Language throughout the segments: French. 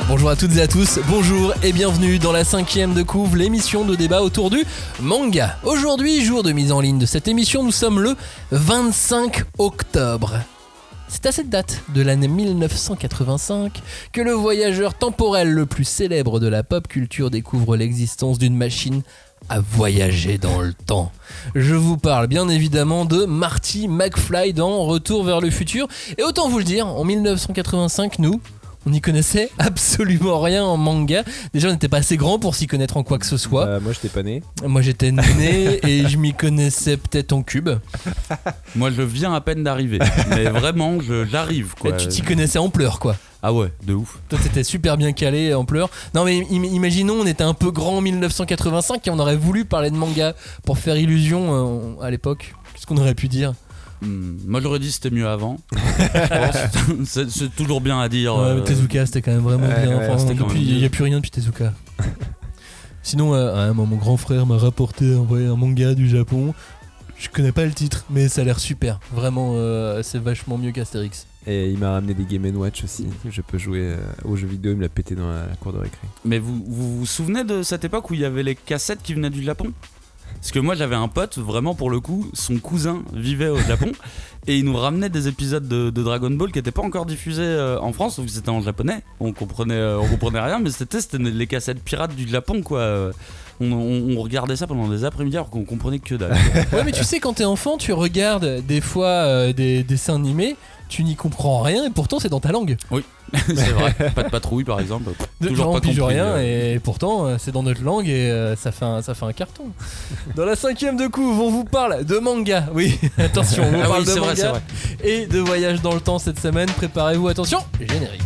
Bonjour à toutes et à tous, bonjour et bienvenue dans la 5e de couve, l'émission de débat autour du manga. Aujourd'hui, jour de mise en ligne de cette émission, nous sommes le 25 octobre. C'est à cette date de l'année 1985 que le voyageur temporel le plus célèbre de la pop culture découvre l'existence d'une machine à voyager dans le temps. Je vous parle bien évidemment de Marty McFly dans Retour vers le futur. Et autant vous le dire, en 1985, on n'y connaissait absolument rien en manga. Déjà, on n'était pas assez grand pour s'y connaître en quoi que ce soit. Moi, j'étais pas né. Moi, j'étais né et je m'y connaissais peut-être en cube. Moi, je viens à peine d'arriver. Mais vraiment, j'arrive, quoi. Et tu t'y connaissais en pleurs, quoi. Ah ouais, de ouf. Toi, t'étais super bien calé en pleurs. Non, mais imaginons, on était un peu grand en 1985 et on aurait voulu parler de manga pour faire illusion à l'époque. Qu'est-ce qu'on aurait pu dire ? Moi j'aurais dit c'était mieux avant. c'est toujours bien à dire. Ouais, mais Tezuka c'était quand même vraiment bien. Ouais, enfin, il n'y a plus rien depuis Tezuka. Sinon, mon grand frère m'a rapporté un manga du Japon. Je connais pas le titre, mais ça a l'air super. Vraiment, c'est vachement mieux qu'Astérix. Et il m'a ramené des Game & Watch aussi. Je peux jouer aux jeux vidéo, il me l'a pété dans la cour de récré. Mais vous souvenez de cette époque où il y avait les cassettes qui venaient du Japon ? Parce que moi j'avais un pote, vraiment pour le coup, son cousin vivait au Japon et il nous ramenait des épisodes de Dragon Ball qui n'étaient pas encore diffusés en France, donc c'était en japonais, on comprenait rien, mais c'était les cassettes pirates du Japon, quoi. On regardait ça pendant des après-midi alors qu'on comprenait que dalle. Ouais, mais tu sais, quand t'es enfant, tu regardes des fois des dessins animés, tu n'y comprends rien et pourtant c'est dans ta langue. Oui, c'est vrai. Pas de patrouille par exemple. Toujours pas compris rien et pourtant c'est dans notre langue et ça fait un carton. Dans la 5e de couve, on vous parle de manga. Oui, attention, on vous parle de manga et de voyage dans le temps cette semaine. Préparez-vous, attention, générique.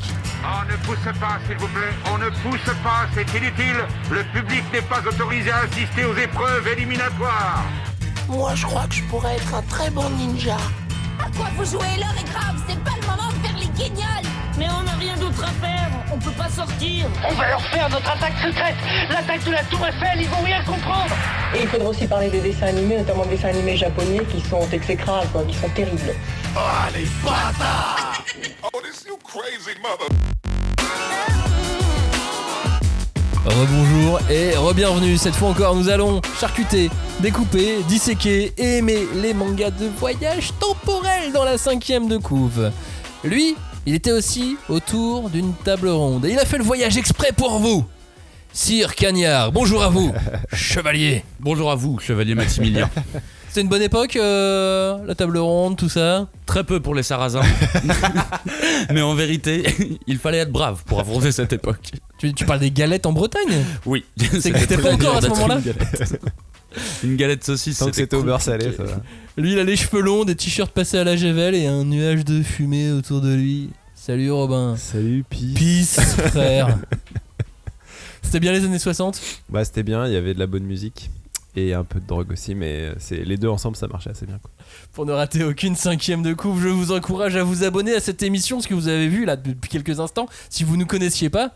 On ne pousse pas, s'il vous plaît. On ne pousse pas, c'est inutile. Le public n'est pas autorisé à assister aux épreuves éliminatoires. Moi, je crois que je pourrais être un très bon ninja. À quoi vous jouez? L'heure est grave, c'est pas le moment de faire les guignols. Mais on n'a rien d'autre à faire, on peut pas sortir. On va leur faire notre attaque secrète, l'attaque de la Tour Eiffel, ils vont rien comprendre. Et il faudra aussi parler des dessins animés, notamment des dessins animés japonais qui sont exécrables, quoi, qui sont terribles. Oh, les bâtards! Oh, this you crazy mother... Rebonjour et re-bienvenue. Cette fois encore, nous allons charcuter, découper, disséquer et aimer les mangas de voyage temporel dans la 5e de couve. Lui, il était aussi autour d'une table ronde et il a fait le voyage exprès pour vous. Sire Cagnard, bonjour à vous, chevalier. Bonjour à vous, chevalier Maximilien. C'était une bonne époque, la table ronde, tout ça? Très peu pour les Sarrasins. Mais en vérité, il fallait être brave pour affronter cette époque. Tu parles des galettes en Bretagne? Oui. C'était pas encore à ce moment-là? Une galette saucisse. Tant que c'était au beurre salé, ça va. Lui, il a les cheveux longs, des t-shirts passés à la Gévelle et un nuage de fumée autour de lui. Salut Robin. Salut Peace. Peace, frère. C'était bien les années 60? Bah, c'était bien, il y avait de la bonne musique. Et un peu de drogue aussi, mais les deux ensemble ça marchait assez bien, quoi. Pour ne rater aucune 5e de couve, je vous encourage à vous abonner à cette émission, ce que vous avez vu là depuis quelques instants. Si vous ne nous connaissiez pas,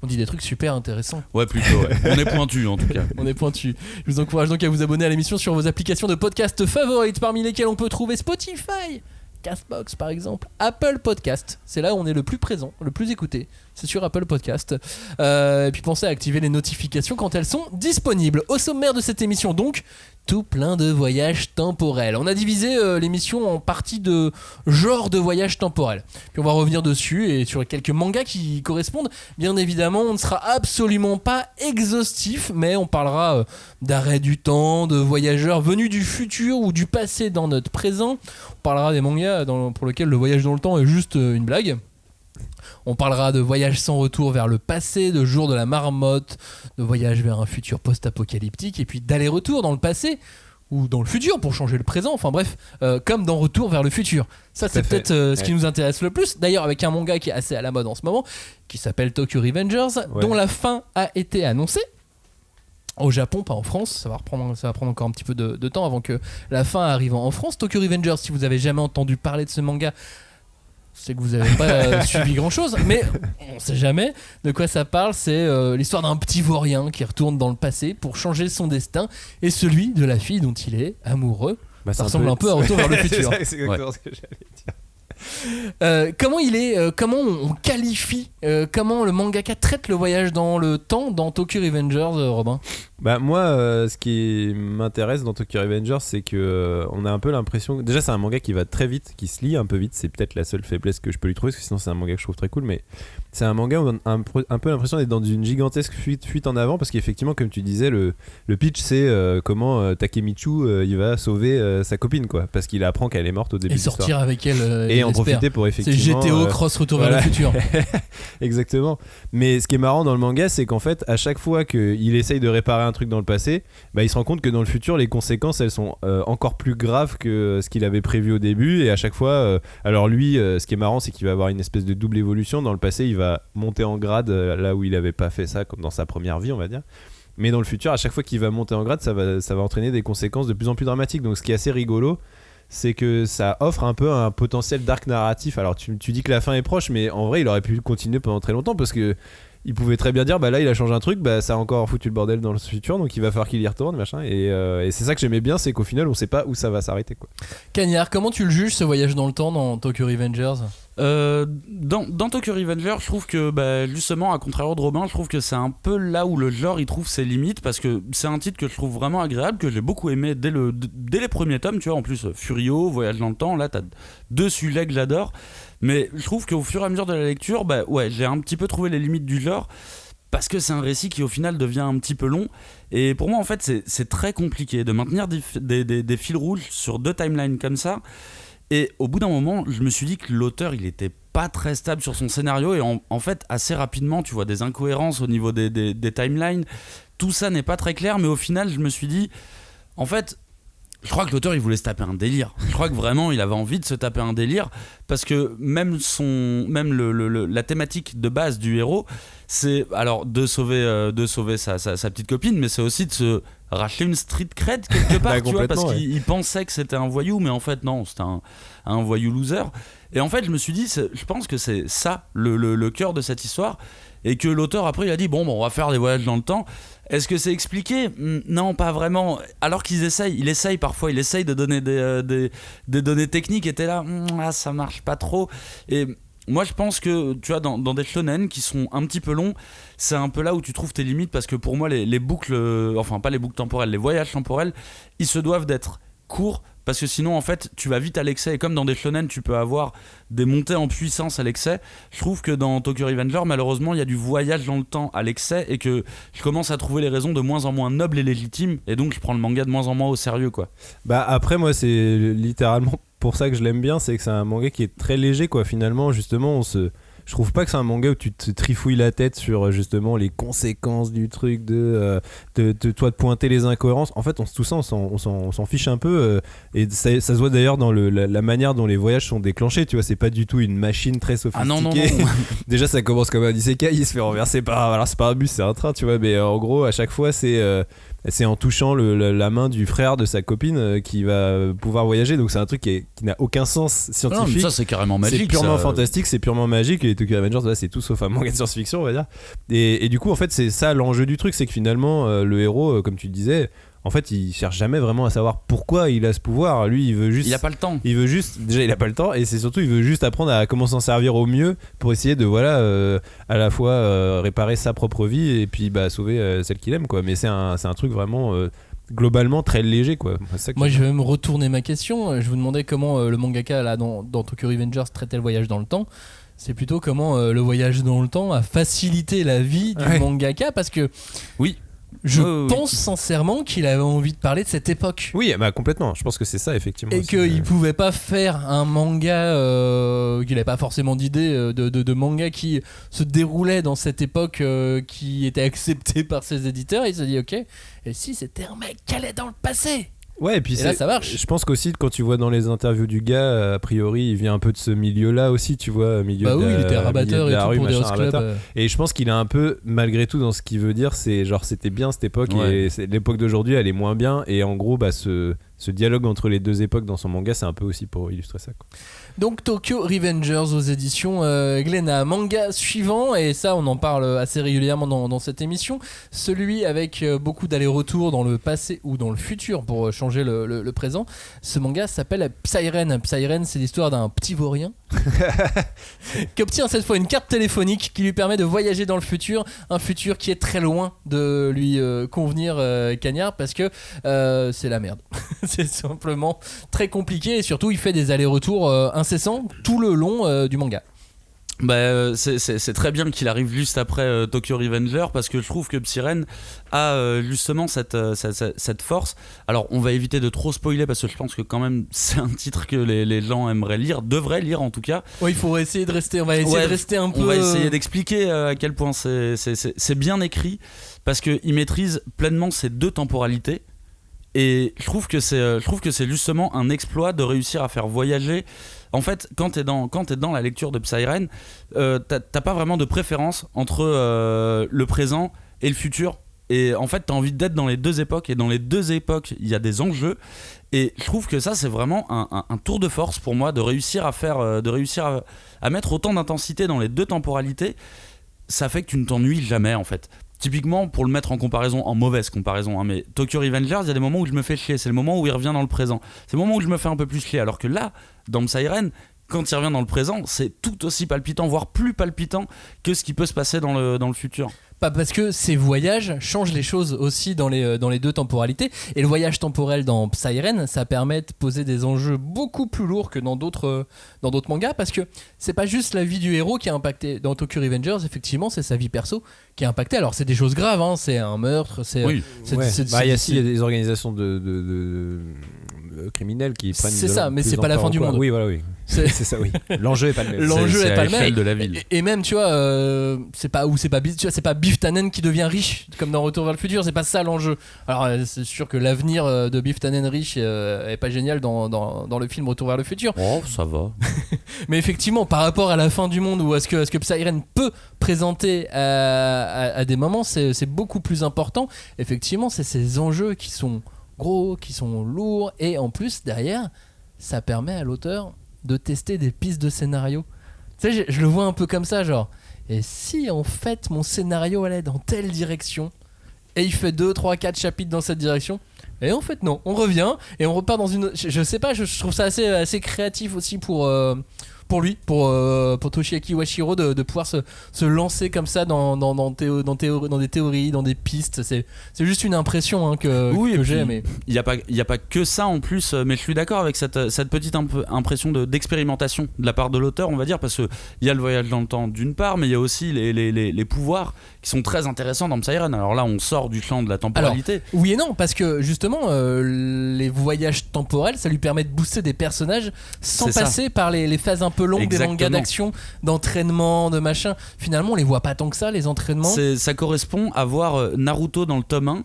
on dit des trucs super intéressants. Ouais, plutôt, ouais. On est pointu en tout cas. On est pointu. Je vous encourage donc à vous abonner à l'émission sur vos applications de podcast favorites, parmi lesquelles on peut trouver Spotify, Castbox par exemple, Apple Podcast, c'est là où on est le plus présent, le plus écouté, c'est sur Apple Podcast. Et puis pensez à activer les notifications quand elles sont disponibles. Au sommaire de cette émission donc, tout plein de voyages temporels. On a divisé l'émission en parties de genre de voyage temporel. Puis on va revenir dessus et sur quelques mangas qui y correspondent. Bien évidemment, on ne sera absolument pas exhaustif, mais on parlera d'arrêt du temps, de voyageurs venus du futur ou du passé dans notre présent. On parlera des mangas pour lesquels le voyage dans le temps est juste une blague. On parlera de voyage sans retour vers le passé, de jour de la marmotte, de voyage vers un futur post-apocalyptique et puis d'aller-retour dans le passé ou dans le futur pour changer le présent, enfin bref, comme dans Retour vers le futur. Ça c'est peut-être ce qui nous intéresse le plus, d'ailleurs avec un manga qui est assez à la mode en ce moment, qui s'appelle Tokyo Revengers, dont la fin a été annoncée. Au Japon, pas en France, ça va prendre encore un petit peu de temps avant que la fin arrive en France. Tokyo Revengers, si vous avez jamais entendu parler de ce manga, c'est que vous n'avez pas suivi grand chose, mais on sait jamais de quoi ça parle. C'est l'histoire d'un petit vaurien qui retourne dans le passé pour changer son destin et celui de la fille dont il est amoureux. Ça ressemble un peu à Retour vers le futur. C'est exactement ce que j'allais dire. Comment on qualifie, comment le mangaka traite le voyage dans le temps dans Tokyo Revengers, Robin? Bah moi, ce qui m'intéresse dans Tokyo Revengers, c'est que on a un peu l'impression. Déjà, c'est un manga qui va très vite, qui se lit un peu vite. C'est peut-être la seule faiblesse que je peux lui trouver, parce que sinon c'est un manga que je trouve très cool. Mais c'est un manga où on a un peu l'impression d'être dans une gigantesque fuite en avant, parce qu'effectivement, comme tu disais, le pitch c'est comment Takemichi il va sauver sa copine, quoi, parce qu'il apprend qu'elle est morte au début Et de l'histoire. sortir avec elle. Et en profiter pour effectivement. C'est GTO Cross Retour vers le futur. Exactement. Mais ce qui est marrant dans le manga, c'est qu'en fait, à chaque fois qu'il essaye de réparer un truc dans le passé, bah, il se rend compte que dans le futur, les conséquences, elles sont encore plus graves que ce qu'il avait prévu au début. Et à chaque fois, alors lui, ce qui est marrant, c'est qu'il va avoir une espèce de double évolution. Dans le passé, il va monter en grade là où il n'avait pas fait ça, comme dans sa première vie, on va dire. Mais dans le futur, à chaque fois qu'il va monter en grade, ça va entraîner des conséquences de plus en plus dramatiques. Donc ce qui est assez rigolo, c'est que ça offre un peu un potentiel d'arc narratif. Alors tu dis que la fin est proche, mais en vrai il aurait pu continuer pendant très longtemps, parce que il pouvait très bien dire bah là il a changé un truc, bah ça a encore foutu le bordel dans le futur, donc il va falloir qu'il y retourne, machin. Et c'est ça que j'aimais bien, c'est qu'au final on sait pas où ça va s'arrêter, quoi. Cagnard, comment tu le juges, ce voyage dans le temps dans Tokyo Revengers? Dans Tokyo Revengers, je trouve que justement, à contrario de Robin, je trouve que c'est un peu là où le genre il trouve ses limites, parce que c'est un titre que je trouve vraiment agréable, que j'ai beaucoup aimé dès les premiers tomes, tu vois. En plus, Furio, Voyage dans le temps, là t'as deux sujets que j'adore, mais je trouve qu'au fur et à mesure de la lecture, j'ai un petit peu trouvé les limites du genre, parce que c'est un récit qui au final devient un petit peu long. Et pour moi en fait c'est très compliqué de maintenir des fils rouges sur deux timelines comme ça. Et au bout d'un moment, je me suis dit que l'auteur, il était pas très stable sur son scénario, et en fait, assez rapidement, tu vois des incohérences au niveau des timelines. Tout ça n'est pas très clair, mais au final, je me suis dit, en fait, je crois que l'auteur, il voulait se taper un délire. Je crois que vraiment, il avait envie de se taper un délire, parce que même la thématique de base du héros, c'est alors de sauver sa petite copine, mais c'est aussi de se racheter une street cred quelque part, tu vois, parce qu'il pensait que c'était un voyou, mais en fait non, c'était un voyou loser. Et en fait je me suis dit, je pense que c'est ça le cœur de cette histoire, et que l'auteur après il a dit bon on va faire des voyages dans le temps. Est-ce que c'est expliqué? Non, pas vraiment. Alors il essaye de donner des données techniques, et t'es là, ça marche pas trop. Et moi je pense que tu vois dans des shonen qui sont un petit peu longs, c'est un peu là où tu trouves tes limites, parce que pour moi les boucles, enfin pas les boucles temporelles, les voyages temporels, ils se doivent d'être courts, parce que sinon en fait tu vas vite à l'excès, et comme dans des shonen tu peux avoir des montées en puissance à l'excès, je trouve que dans Tokyo Revenger malheureusement il y a du voyage dans le temps à l'excès, et que je commence à trouver les raisons de moins en moins nobles et légitimes, et donc je prends le manga de moins en moins au sérieux, quoi. Bah après moi c'est littéralement pour ça que je l'aime bien, c'est que c'est un manga qui est très léger, quoi. Finalement justement je trouve pas que c'est un manga où tu te trifouilles la tête sur justement les conséquences du truc, de pointer les incohérences. En fait, tout ça, on s'en fiche un peu. Et ça se voit d'ailleurs dans la manière dont les voyages sont déclenchés. Tu vois, c'est pas du tout une machine très sophistiquée. Ah non. Déjà, ça commence comme un isekai, il se fait renverser alors c'est pas un bus, c'est un train, tu vois. Mais en gros, à chaque fois, c'est en touchant la main du frère de sa copine qui va pouvoir voyager. Donc c'est un truc qui n'a aucun sens scientifique. Non, mais ça c'est carrément magique. C'est purement fantastique, c'est purement magique. Et Tokyo Revengers, là, c'est tout sauf un manga de science-fiction, on va dire. Et du coup, en fait, c'est ça l'enjeu du truc, c'est que finalement, le héros, comme tu le disais, en fait, il cherche jamais vraiment à savoir pourquoi il a ce pouvoir. Lui, il veut juste. Il a pas le temps. Déjà, il a pas le temps, et c'est surtout, il veut juste apprendre à comment s'en servir au mieux pour essayer de à la fois réparer sa propre vie et puis sauver celle qu'il aime, quoi. Mais c'est un truc vraiment globalement très léger, quoi. Moi je vais me retourner ma question. Je vous demandais comment le mangaka là dans Tokyo Revengers traitait le voyage dans le temps. C'est plutôt comment le voyage dans le temps a facilité la vie du mangaka, parce que oui, je pense sincèrement qu'il avait envie de parler de cette époque. Oui, complètement. Je pense que c'est ça, effectivement. Et qu'il pouvait pas faire un manga, qu'il n'avait pas forcément d'idée de manga qui se déroulait dans cette époque qui était acceptée par ses éditeurs. Il s'est dit ok, et si c'était un mec qui allait dans le passé? Ouais, et puis là ça marche. Je pense qu'aussi quand tu vois dans les interviews du gars, a priori il vient un peu de ce milieu-là aussi, tu vois, il était rabatteur et tout pour des Club. Et je pense qu'il a un peu, malgré tout, dans ce qu'il veut dire, c'est genre c'était bien cette époque, et l'époque d'aujourd'hui elle est moins bien, et en gros ce dialogue entre les deux époques dans son manga, c'est un peu aussi pour illustrer ça, quoi. Donc Tokyo Revengers aux éditions Glénat. Manga suivant, et ça on en parle assez régulièrement dans cette émission, celui avec beaucoup d'allers-retours dans le passé ou dans le futur pour changer le présent. Ce manga s'appelle Psyren. Psyren, c'est l'histoire d'un petit vaurien qui obtient cette fois une carte téléphonique qui lui permet de voyager dans le futur, un futur qui est très loin de lui convenir, Cagnard, parce que c'est la merde. C'est simplement très compliqué et surtout il fait des allers-retours incessants tout le long du manga. C'est très bien qu'il arrive juste après Tokyo Revenger, parce que je trouve que Psyren a justement cette force. Alors on va éviter de trop spoiler parce que je pense que quand même c'est un titre que les gens aimeraient lire, devraient lire en tout cas. Oui, il faut essayer de rester, on va essayer de rester un peu... On va essayer d'expliquer à quel point c'est bien écrit, parce qu'il maîtrise pleinement ces deux temporalités. Et je trouve que c'est justement un exploit de réussir à faire voyager. En fait, quand t'es dans la lecture de Psyren, t'as pas vraiment de préférence entre le présent et le futur. Et en fait, t'as envie d'être dans les deux époques. Et dans les deux époques, il y a des enjeux. Et je trouve que ça, c'est vraiment un tour de force pour moi de réussir à mettre autant d'intensité dans les deux temporalités. Ça fait que tu ne t'ennuies jamais, en fait. Typiquement, pour le mettre en comparaison, en mauvaise comparaison, mais Tokyo Revengers, il y a des moments où je me fais chier, c'est le moment où il revient dans le présent, c'est le moment où je me fais un peu plus chier, alors que là, dans Psyren, quand il revient dans le présent, c'est tout aussi palpitant, voire plus palpitant que ce qui peut se passer dans le futur. Pas parce que ces voyages changent les choses aussi dans les deux temporalités, et le voyage temporel dans Psyren, ça permet de poser des enjeux beaucoup plus lourds que dans d'autres mangas, parce que c'est pas juste la vie du héros qui est impactée. Dans Tokyo Revengers, effectivement, c'est sa vie perso qui est impactée. Alors c'est des choses graves, hein, c'est un meurtre, il y a des organisations de criminels qui prennent. C'est ça, mais c'est pas la fin du monde. Oui, voilà, oui. C'est ça, oui. L'enjeu est pas le même. L'enjeu est pas le même. De la ville. Et même, tu vois, c'est pas Biff Tannen qui devient riche comme dans Retour vers le futur. C'est pas ça l'enjeu. Alors, c'est sûr que l'avenir de Biff Tannen riche est pas génial dans le film Retour vers le futur. Oh, ça va. Mais effectivement, par rapport à la fin du monde ou à ce que Psyren peut présenter à des moments, c'est beaucoup plus important. Effectivement, c'est ces enjeux qui sont gros, qui sont lourds, et en plus derrière ça permet à l'auteur de tester des pistes de scénario. Tu sais, je le vois un peu comme ça, genre, et si en fait mon scénario allait dans telle direction, et il fait 2, 3, 4 chapitres dans cette direction, et en fait non, on revient et on repart dans une... Je sais pas, je trouve ça assez créatif aussi pour lui, pour Toshiaki Iwashiro de pouvoir se lancer comme ça dans des théories, dans des pistes. C'est juste une impression que j'ai. Mais il y a pas que ça en plus. Mais je suis d'accord avec cette petite impression d'expérimentation de la part de l'auteur, on va dire, parce que il y a le voyage dans le temps d'une part, mais il y a aussi les pouvoirs qui sont très intéressants dans Psyren. Alors là, on sort du champ de la temporalité. Alors, oui et non, parce que justement, les voyages temporels, ça lui permet de booster des personnages sans passer par les phases un peu longues. Exactement. Des mangas d'action, d'entraînement, de machin. Finalement, on les voit pas tant que ça, les entraînements. Ça correspond à voir Naruto dans le tome 1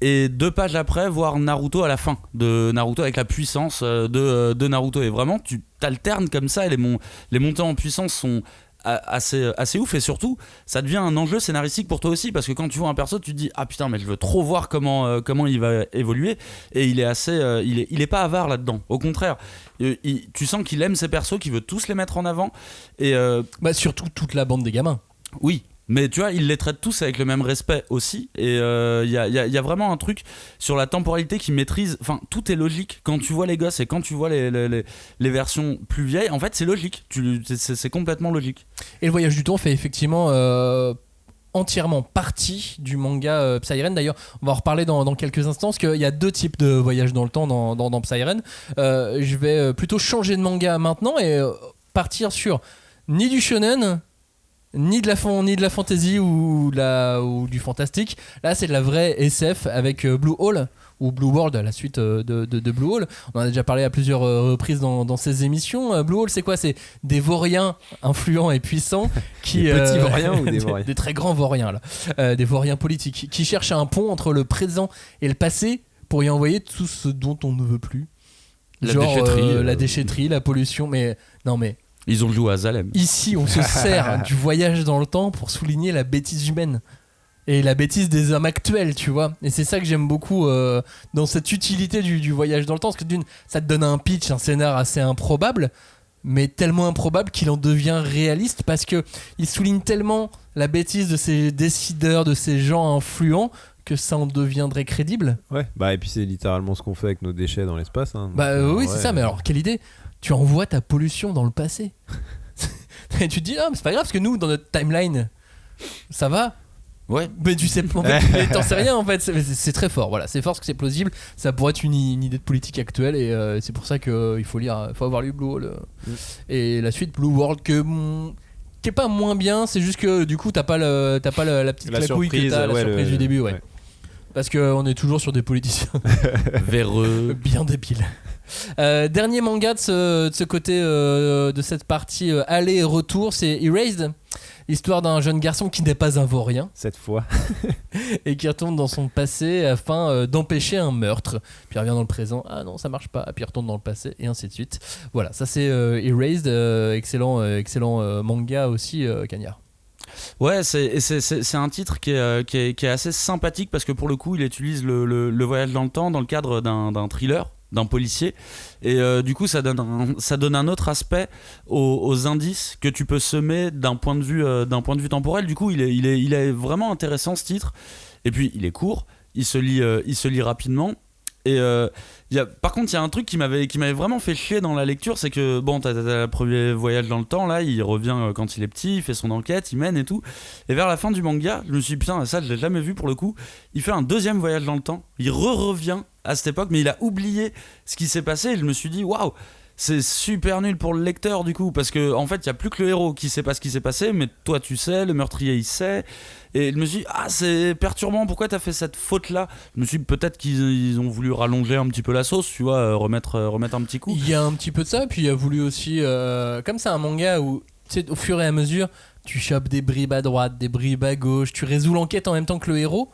et 2 pages après, voir Naruto à la fin de Naruto avec la puissance de Naruto. Et vraiment, tu t'alternes comme ça et les montées en puissance sont assez ouf, et surtout ça devient un enjeu scénaristique pour toi aussi, parce que quand tu vois un perso, tu te dis ah putain, mais je veux trop voir comment il va évoluer, et il est il est pas avare là-dedans, au contraire, tu sens qu'il aime ses persos, qu'il veut tous les mettre en avant, et surtout toute la bande des gamins. Oui, mais tu vois, il les traite tous avec le même respect aussi, et il y a vraiment un truc sur la temporalité qui maîtrise. Enfin, tout est logique quand tu vois les gosses et quand tu vois les versions plus vieilles. En fait, c'est logique, c'est complètement logique. Et le voyage du temps fait effectivement entièrement partie du manga Psyren. D'ailleurs, on va en reparler dans quelques instants, parce qu'il y a 2 types de voyages dans le temps dans Psyren. Je vais plutôt changer de manga maintenant et partir sur ni du shonen, ni de la fantasy ou du fantastique. Là, c'est de la vraie SF avec Blue Hole ou Blue World, la suite de Blue Hole. On en a déjà parlé à plusieurs reprises dans ces émissions. Blue Hole, c'est quoi ? C'est des vauriens influents et puissants qui des petits vauriens ou des vauriens ? Des très grands vauriens là, des vauriens politiques qui cherchent un pont entre le présent et le passé pour y envoyer tout ce dont on ne veut plus. La déchetterie, la pollution. Mais non, mais ils ont joué à Zalem. Ici, on se sert du voyage dans le temps pour souligner la bêtise humaine et la bêtise des hommes actuels, tu vois. Et c'est ça que j'aime beaucoup dans cette utilité du voyage dans le temps, parce que ça te donne un pitch, un scénar assez improbable, mais tellement improbable qu'il en devient réaliste, parce que il souligne tellement la bêtise de ces décideurs, de ces gens influents, que ça en deviendrait crédible. Ouais, et puis c'est littéralement ce qu'on fait avec nos déchets dans l'espace. Hein. Oui, c'est ça, mais alors quelle idée. tu envoies ta pollution dans le passé. Et tu te dis, mais c'est pas grave, parce que nous, dans notre timeline, ça va. Ouais. Mais tu sais, en fait, mais t'en sais rien en fait. C'est très fort, voilà. C'est fort parce que c'est plausible. Ça pourrait être une idée de politique actuelle et c'est pour ça qu'il faut lire, faut avoir lu Blue World et la suite Blue World qui est pas moins bien. C'est juste que du coup t'as pas la petite claquouille que t'as, la surprise du début, ouais. Parce qu'on est toujours sur des politiciens véreux, bien débiles. Dernier manga de ce côté de cette partie aller et retour, c'est Erased. L'histoire d'un jeune garçon qui n'est pas un vaurien. Cette fois. Et qui retourne dans son passé afin d'empêcher un meurtre. Puis il revient dans le présent. Ah non, ça marche pas. Puis il retourne dans le passé et ainsi de suite. Voilà, ça c'est Erased. Excellent manga aussi, Cagnard. Ouais, c'est un titre qui est assez sympathique parce que pour le coup, il utilise le voyage dans le temps dans le cadre d'un thriller, d'un policier, et du coup ça donne un autre aspect aux indices que tu peux semer d'un point de vue temporel. Du coup il est vraiment intéressant ce titre, et puis il est court, il se lit rapidement. Et par contre, il y a un truc qui m'avait vraiment fait chier dans la lecture, c'est que bon, t'as le premier voyage dans le temps, là, il revient quand il est petit, il fait son enquête, il mène et tout. Et vers la fin du manga, je me suis dit, putain, ça, je l'ai jamais vu pour le coup. Il fait un deuxième voyage dans le temps, il revient à cette époque, mais il a oublié ce qui s'est passé. Et je me suis dit, waouh, c'est super nul pour le lecteur du coup, parce que en fait, il y a plus que le héros qui sait pas ce qui s'est passé, mais toi, tu sais, le meurtrier, il sait. Et je me suis dit, c'est perturbant, pourquoi t'as fait cette faute-là ? Je me suis dit, peut-être qu'ils ont voulu rallonger un petit peu la sauce, tu vois, remettre un petit coup. Il y a un petit peu de ça, puis il a voulu aussi, comme c'est un manga où, tu sais, au fur et à mesure, tu chopes des bribes à droite, des bribes à gauche, tu résous l'enquête en même temps que le héros.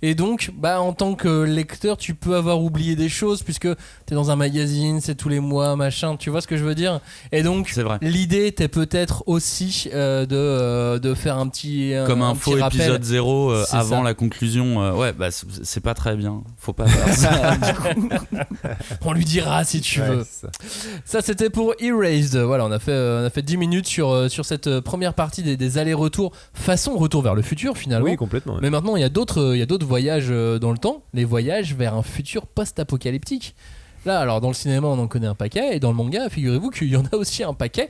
Et donc, en tant que lecteur, tu peux avoir oublié des choses puisque t'es dans un magazine, c'est tous les mois, machin, tu vois ce que je veux dire ? Et donc, l'idée était peut-être aussi de faire un petit comme un petit faux rappel. Épisode 0 avant la conclusion. C'est pas très bien. Faut pas faire ça. Du coup. On lui dira si tu veux. Ça c'était pour Erased. Voilà, on a fait 10 minutes sur cette première partie des allers-retours façon retour vers le futur finalement. Oui, complètement. Ouais. Mais maintenant, il y a d'autres voyages dans le temps, les voyages vers un futur post-apocalyptique. Là, alors dans le cinéma, on en connaît un paquet, et dans le manga, figurez-vous qu'il y en a aussi un paquet.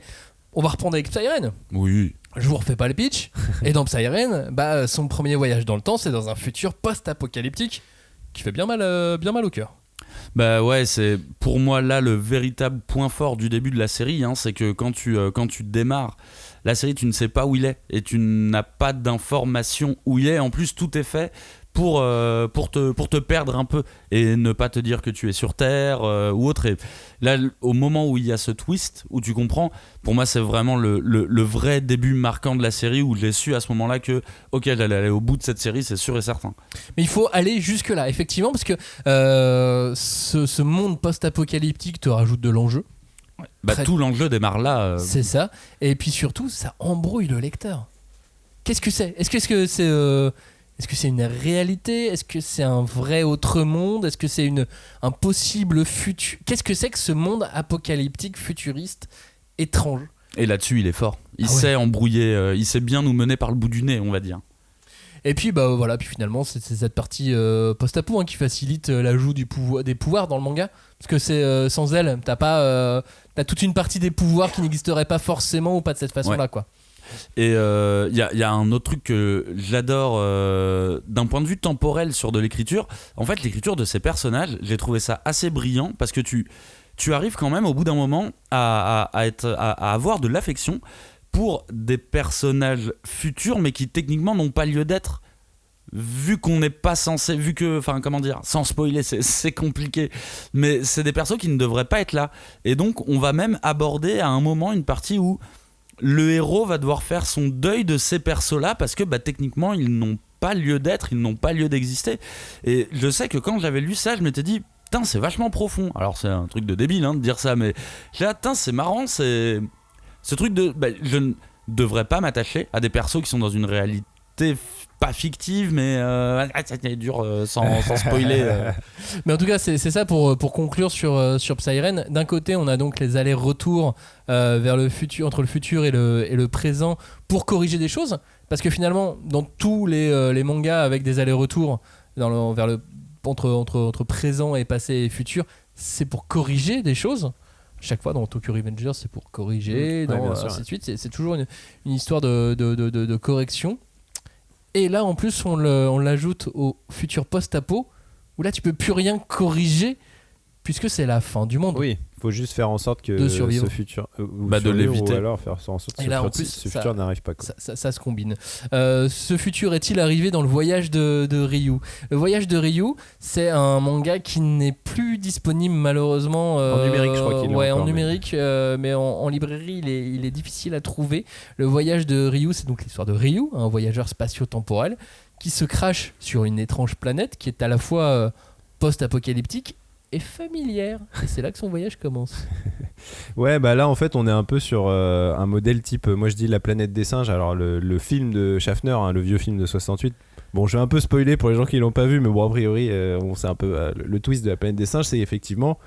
On va reprendre avec Psyren. Oui. Je vous refais pas le pitch. Et dans Psyren, son premier voyage dans le temps, c'est dans un futur post-apocalyptique qui fait bien mal au cœur. Bah ouais, c'est pour moi là le véritable point fort du début de la série, c'est que quand tu démarres la série, tu ne sais pas où il est et tu n'as pas d'information où il est. En plus, tout est fait pour te perdre un peu et ne pas te dire que tu es sur Terre ou autre. Et là, au moment où il y a ce twist, où tu comprends, pour moi, c'est vraiment le vrai début marquant de la série où j'ai su à ce moment-là que, ok, j'allais aller au bout de cette série, c'est sûr et certain. Mais il faut aller jusque-là, effectivement, parce que ce monde post-apocalyptique te rajoute de l'enjeu. Tout l'enjeu démarre là. C'est ça. Et puis surtout, ça embrouille le lecteur. Qu'est-ce que c'est ? Est-ce que c'est une réalité ? Est-ce que c'est un vrai autre monde ? Est-ce que c'est un possible futur ? Qu'est-ce que c'est que ce monde apocalyptique, futuriste, étrange ? Et là-dessus, il est fort. Il sait embrouiller, il sait bien nous mener par le bout du nez, on va dire. Et puis puis finalement c'est cette partie post-apo qui facilite l'ajout des pouvoirs dans le manga, parce que c'est sans elle t'as toute une partie des pouvoirs qui n'existeraient pas forcément ou pas de cette façon-là quoi. Et il y a un autre truc que j'adore d'un point de vue temporel sur de l'écriture. En fait, l'écriture de ces personnages, j'ai trouvé ça assez brillant parce que tu arrives quand même au bout d'un moment à avoir de l'affection pour des personnages futurs mais qui techniquement n'ont pas lieu d'être, vu qu'on n'est pas censé, sans spoiler, c'est compliqué, mais c'est des persos qui ne devraient pas être là, et donc on va même aborder à un moment une partie où le héros va devoir faire son deuil de ces persos là parce que techniquement ils n'ont pas lieu d'être, ils n'ont pas lieu d'exister. Et je sais que quand j'avais lu ça, je m'étais dit putain, c'est vachement profond. Alors c'est un truc de débile de dire ça, mais là c'est marrant, c'est ce truc de je ne devrais pas m'attacher à des persos qui sont dans une réalité pas fictive, mais c'est dur sans spoiler. Mais en tout cas, c'est ça pour conclure sur Psyren. D'un côté, on a donc les allers-retours vers le futur, entre le futur et le présent, pour corriger des choses, parce que finalement, dans tous les mangas avec des allers-retours entre présent et passé et futur, c'est pour corriger des choses. Chaque fois dans Tokyo Revengers, c'est pour corriger, bien sûr, ainsi de suite. C'est toujours une histoire de correction. Et là, en plus, on l'ajoute au futur post-apo, où là, tu peux plus rien corriger, puisque c'est la fin du monde. Oui, faut juste faire en sorte que de survivre. ce futur, de l'éviter. ou alors faire en sorte que Et là, en plus, ce futur n'arrive pas. Quoi. Ça se combine. Ce futur est-il arrivé dans le voyage de Ryu ? Le voyage de Ryu, c'est un manga qui n'est plus disponible malheureusement. En numérique, je crois qu'il est encore, en numérique, mais en librairie, il est difficile à trouver. Le voyage de Ryu, c'est donc l'histoire de Ryu, un voyageur spatio-temporel qui se crache sur une étrange planète qui est à la fois post-apocalyptique et familière. Et c'est là que son voyage commence. Ouais, bah là en fait on est un peu sur un modèle type, moi je dis La planète des singes, alors le film de Schaffner, hein, le vieux film de 68. Bon, je vais un peu spoiler pour les gens qui l'ont pas vu, mais bon, a priori, on sait un peu le twist de La planète des singes, c'est effectivement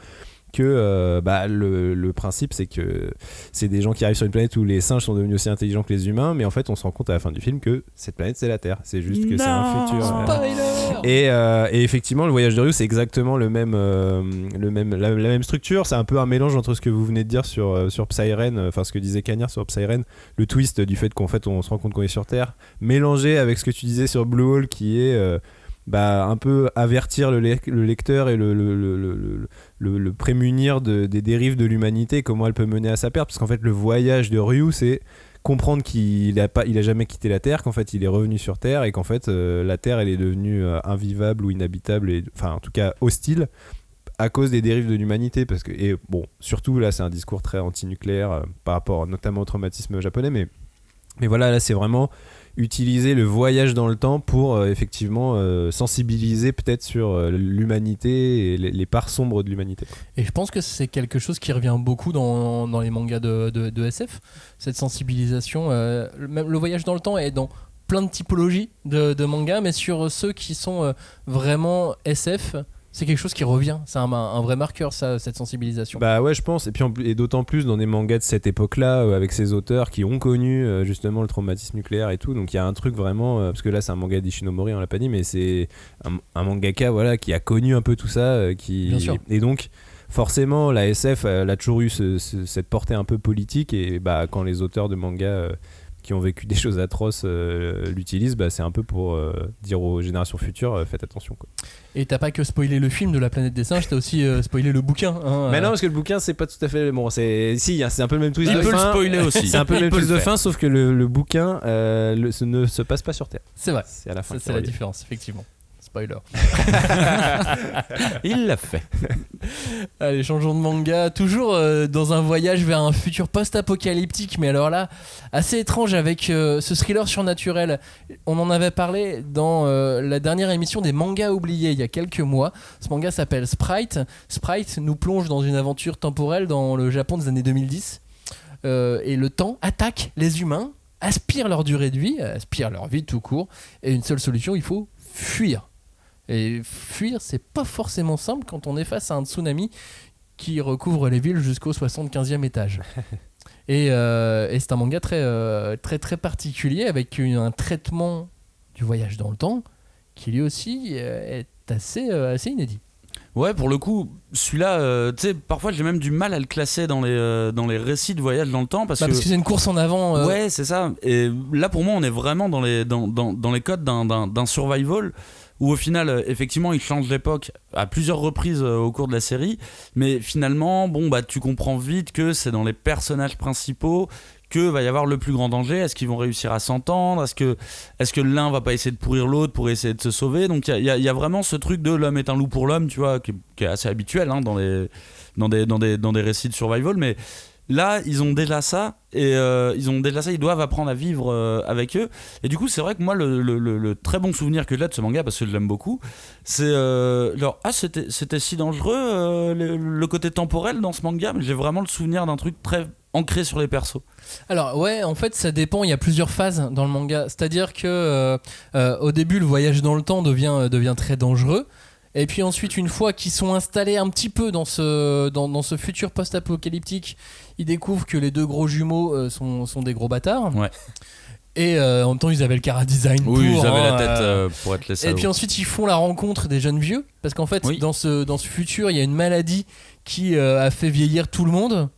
que le principe c'est que c'est des gens qui arrivent sur une planète où les singes sont devenus aussi intelligents que les humains, mais en fait on se rend compte à la fin du film que cette planète c'est la Terre, c'est juste que c'est un futur. Et effectivement le voyage de Ryu c'est exactement la même structure, c'est un peu un mélange entre ce que vous venez de dire sur Psyren, enfin ce que disait Cagnard sur Psyren, le twist du fait qu'en fait on se rend compte qu'on est sur Terre, mélangé avec ce que tu disais sur Blue Hole qui est un peu avertir le lecteur et le prémunir des dérives de l'humanité, comment elle peut mener à sa perte, parce qu'en fait le voyage de Ryu c'est comprendre qu'il a jamais quitté la Terre, qu'en fait il est revenu sur Terre et qu'en fait la Terre elle est devenue invivable ou inhabitable, enfin en tout cas hostile à cause des dérives de l'humanité, parce que, et bon, surtout là c'est un discours très anti-nucléaire par rapport notamment au traumatisme japonais, mais voilà, là c'est vraiment utiliser le voyage dans le temps pour effectivement sensibiliser peut-être sur l'humanité et les parts sombres de l'humanité. Et je pense que c'est quelque chose qui revient beaucoup dans les mangas de SF, cette sensibilisation. Même le voyage dans le temps est dans plein de typologies de mangas, mais sur ceux qui sont vraiment SF, c'est quelque chose qui revient, c'est un vrai marqueur, ça, cette sensibilisation. Bah ouais, je pense, et puis et d'autant plus dans des mangas de cette époque-là, avec ces auteurs qui ont connu justement le traumatisme nucléaire et tout, donc il y a un truc vraiment, parce que là c'est un manga d'Ishinomori, on l'a pas dit, mais c'est un mangaka voilà, qui a connu un peu tout ça, Bien sûr. Et donc forcément la SF, elle a toujours eu cette portée un peu politique, et bah quand les auteurs de mangas qui ont vécu des choses atroces l'utilisent, c'est un peu pour dire aux générations futures faites attention quoi. Et t'as pas que spoilé le film de La planète des singes, t'as aussi spoilé le bouquin. Mais non, parce que le bouquin c'est pas tout à fait bon, c'est un peu le même twist de fin. Il peut le spoiler aussi. C'est un peu le même twist de fin, sauf que le bouquin ne se passe pas sur Terre. C'est vrai. C'est à la fin. C'est la différence, effectivement. Spoiler. Il l'a fait. Allez, changeons de manga. Toujours dans un voyage vers un futur post-apocalyptique, mais alors là, assez étrange avec ce thriller surnaturel. On en avait parlé dans la dernière émission des mangas oubliés il y a quelques mois. Ce manga s'appelle Sprite. Sprite nous plonge dans une aventure temporelle dans le Japon des années 2010. Et le temps attaque les humains, aspire leur durée de vie, aspire leur vie tout court. Et une seule solution, il faut fuir. Et fuir, c'est pas forcément simple quand on est face à un tsunami qui recouvre les villes jusqu'au 75e étage. Et c'est un manga très particulier avec un traitement du voyage dans le temps qui lui aussi est assez inédit. Ouais, pour le coup, celui-là, tu sais, parfois j'ai même du mal à le classer dans les récits de voyage dans le temps parce que c'est une course en avant. Ouais, c'est ça. Et là, pour moi, on est vraiment dans les codes d'un survival où au final, effectivement, il change d'époque à plusieurs reprises au cours de la série, mais finalement, tu comprends vite que c'est dans les personnages principaux que va y avoir le plus grand danger. Est-ce qu'ils vont réussir à s'entendre ? Est-ce que l'un va pas essayer de pourrir l'autre pour essayer de se sauver ? Donc il y a vraiment ce truc de l'homme est un loup pour l'homme, tu vois, qui est assez habituel dans des récits de survival, mais là, ils ont déjà ça, et ils doivent apprendre à vivre avec eux. Et du coup, c'est vrai que moi, le très bon souvenir que j'ai de ce manga, parce que je l'aime beaucoup, c'est c'était si dangereux, le côté temporel dans ce manga, mais j'ai vraiment le souvenir d'un truc très ancré sur les persos. Alors ouais, en fait ça dépend, il y a plusieurs phases dans le manga, c'est-à-dire que au début le voyage dans le temps devient très dangereux. Et puis ensuite, une fois qu'ils sont installés un petit peu dans ce futur post-apocalyptique, ils découvrent que les deux gros jumeaux sont des gros bâtards. Ouais. Et en même temps, ils avaient le chara design. Oui, pour, ils avaient la tête pour être les salauds. Et puis ensuite, ils font la rencontre des jeunes vieux. Parce qu'en fait, dans ce futur, il y a une maladie qui a fait vieillir tout le monde.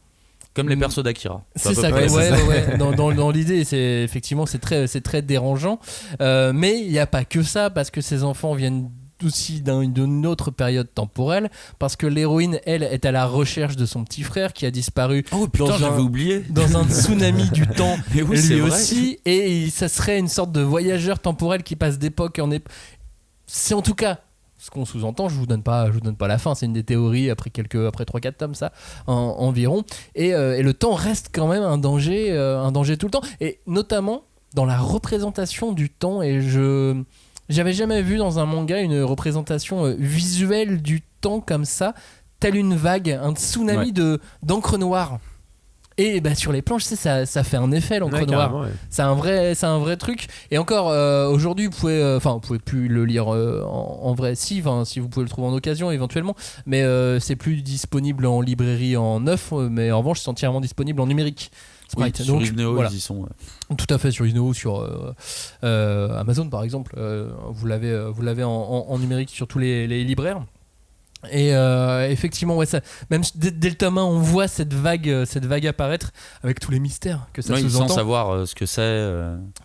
Comme les persos d'Akira. C'est ça, ouais. Dans l'idée, c'est effectivement c'est très dérangeant. Mais il n'y a pas que ça, parce que ces enfants viennent aussi d'une autre période temporelle, parce que l'héroïne, elle, est à la recherche de son petit frère qui a disparu j'avais oublié. Dans un tsunami du temps, mais oui, lui aussi, et ça serait une sorte de voyageur temporel qui passe d'époque en époque. C'est en tout cas ce qu'on sous-entend. Je vous donne pas la fin, c'est une des théories après 3-4 tomes, ça environ, et le temps reste quand même un danger tout le temps, et notamment dans la représentation du temps. Et j'avais jamais vu dans un manga une représentation visuelle du temps comme ça, telle une vague, un tsunami d'encre noire. Et sur les planches, ça fait un effet, l'encre noire. Ouais. C'est un vrai truc. Et encore, aujourd'hui, vous pouvez plus le lire en vrai, si vous pouvez le trouver en occasion éventuellement, mais c'est plus disponible en librairie en neuf, mais en revanche, c'est entièrement disponible en numérique. Oui, sur Isneo, voilà. Ils y sont. Tout à fait, sur Isneo, sur Amazon par exemple, vous l'avez en numérique sur tous les libraires. Et effectivement, même dès le tome 1, on voit cette vague apparaître avec tous les mystères que ça sous-entend. Sans savoir ce que c'est.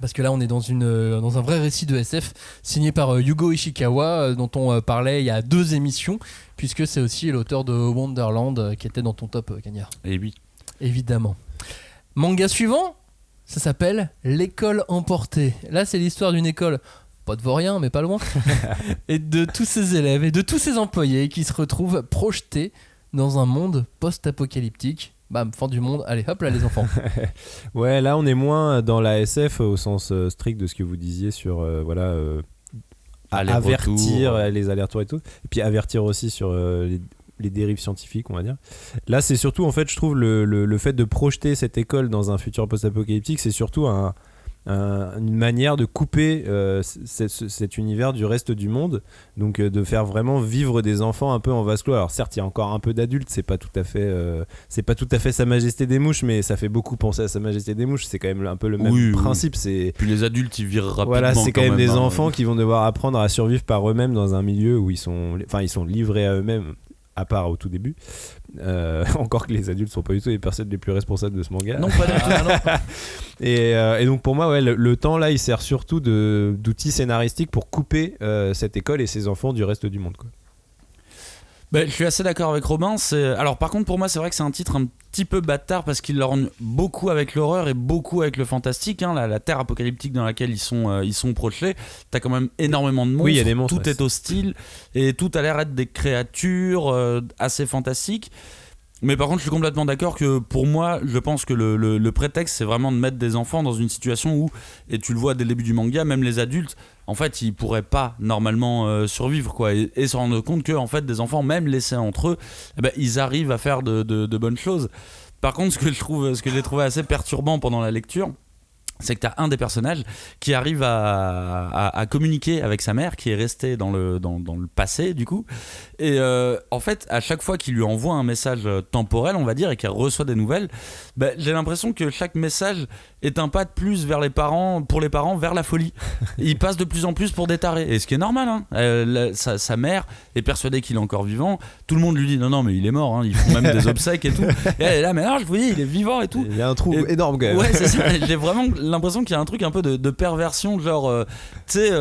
Parce que là, on est dans un vrai récit de SF signé par Yugo Ishikawa, dont on parlait il y a 2 émissions, puisque c'est aussi l'auteur de Wonderland qui était dans ton top, Cagnard. Et oui. Évidemment. Manga suivant, ça s'appelle L'école emportée. Là, c'est l'histoire d'une école, pas de vaurien, mais pas loin, et de tous ses élèves et de tous ses employés qui se retrouvent projetés dans un monde post-apocalyptique. Bam, fin du monde, allez hop là les enfants. Ouais, là on est moins dans la SF au sens strict de ce que vous disiez sur avertir les allers-retours et tout, et puis avertir aussi sur les dérives scientifiques, on va dire. Là, c'est surtout, en fait, je trouve le fait de projeter cette école dans un futur post-apocalyptique, c'est surtout une manière de couper cet univers du reste du monde, donc de faire vraiment vivre des enfants un peu en vase clos. Alors certes, il y a encore un peu d'adultes, c'est pas tout à fait Sa Majesté des Mouches, mais ça fait beaucoup penser à Sa Majesté des Mouches. C'est quand même un peu le même principe. C'est... Puis les adultes, ils virent rapidement. Voilà, c'est quand même des enfants qui vont devoir apprendre à survivre par eux-mêmes dans un milieu où ils sont livrés à eux-mêmes, à part au tout début. Encore que les adultes sont pas du tout les personnes les plus responsables de ce manga. Non, pas du tout. Et donc pour moi, le temps là, il sert surtout d'outil scénaristique pour couper cette école et ses enfants du reste du monde, quoi. Je suis assez d'accord avec Robin. Alors par contre, pour moi, c'est vrai que c'est un titre un petit peu bâtard parce qu'il leur rend beaucoup avec l'horreur et beaucoup avec le fantastique, hein, la terre apocalyptique dans laquelle ils sont projetés. T'as quand même énormément de monstres, oui, y a des monstres, tout est hostile et tout a l'air d'être des créatures assez fantastiques. Mais par contre, je suis complètement d'accord que pour moi, je pense que le prétexte, c'est vraiment de mettre des enfants dans une situation où, et tu le vois dès le début du manga, même les adultes, en fait, ils pourraient pas normalement survivre, quoi, et se rendre compte que, en fait, des enfants, même laissés entre eux, ils arrivent à faire de bonnes choses. Par contre, ce que j'ai trouvé assez perturbant pendant la lecture, c'est que tu as un des personnages qui arrive à communiquer avec sa mère qui est restée dans le passé du coup, et en fait à chaque fois qu'il lui envoie un message temporel, on va dire, et qu'elle reçoit des nouvelles, j'ai l'impression que chaque message est un pas de plus vers les parents, vers la folie. Il passe de plus en plus pour des tarés, et ce qui est normal, hein. Sa mère est persuadée qu'il est encore vivant, tout le monde lui dit non mais il est mort, hein. Ils font même des obsèques et tout, et elle est là mais non, je vous dis il est vivant et tout. Il y a un trou énorme quand même. Ouais, c'est ça. J'ai vraiment l'impression qu'il y a un truc un peu de perversion, genre tu sais,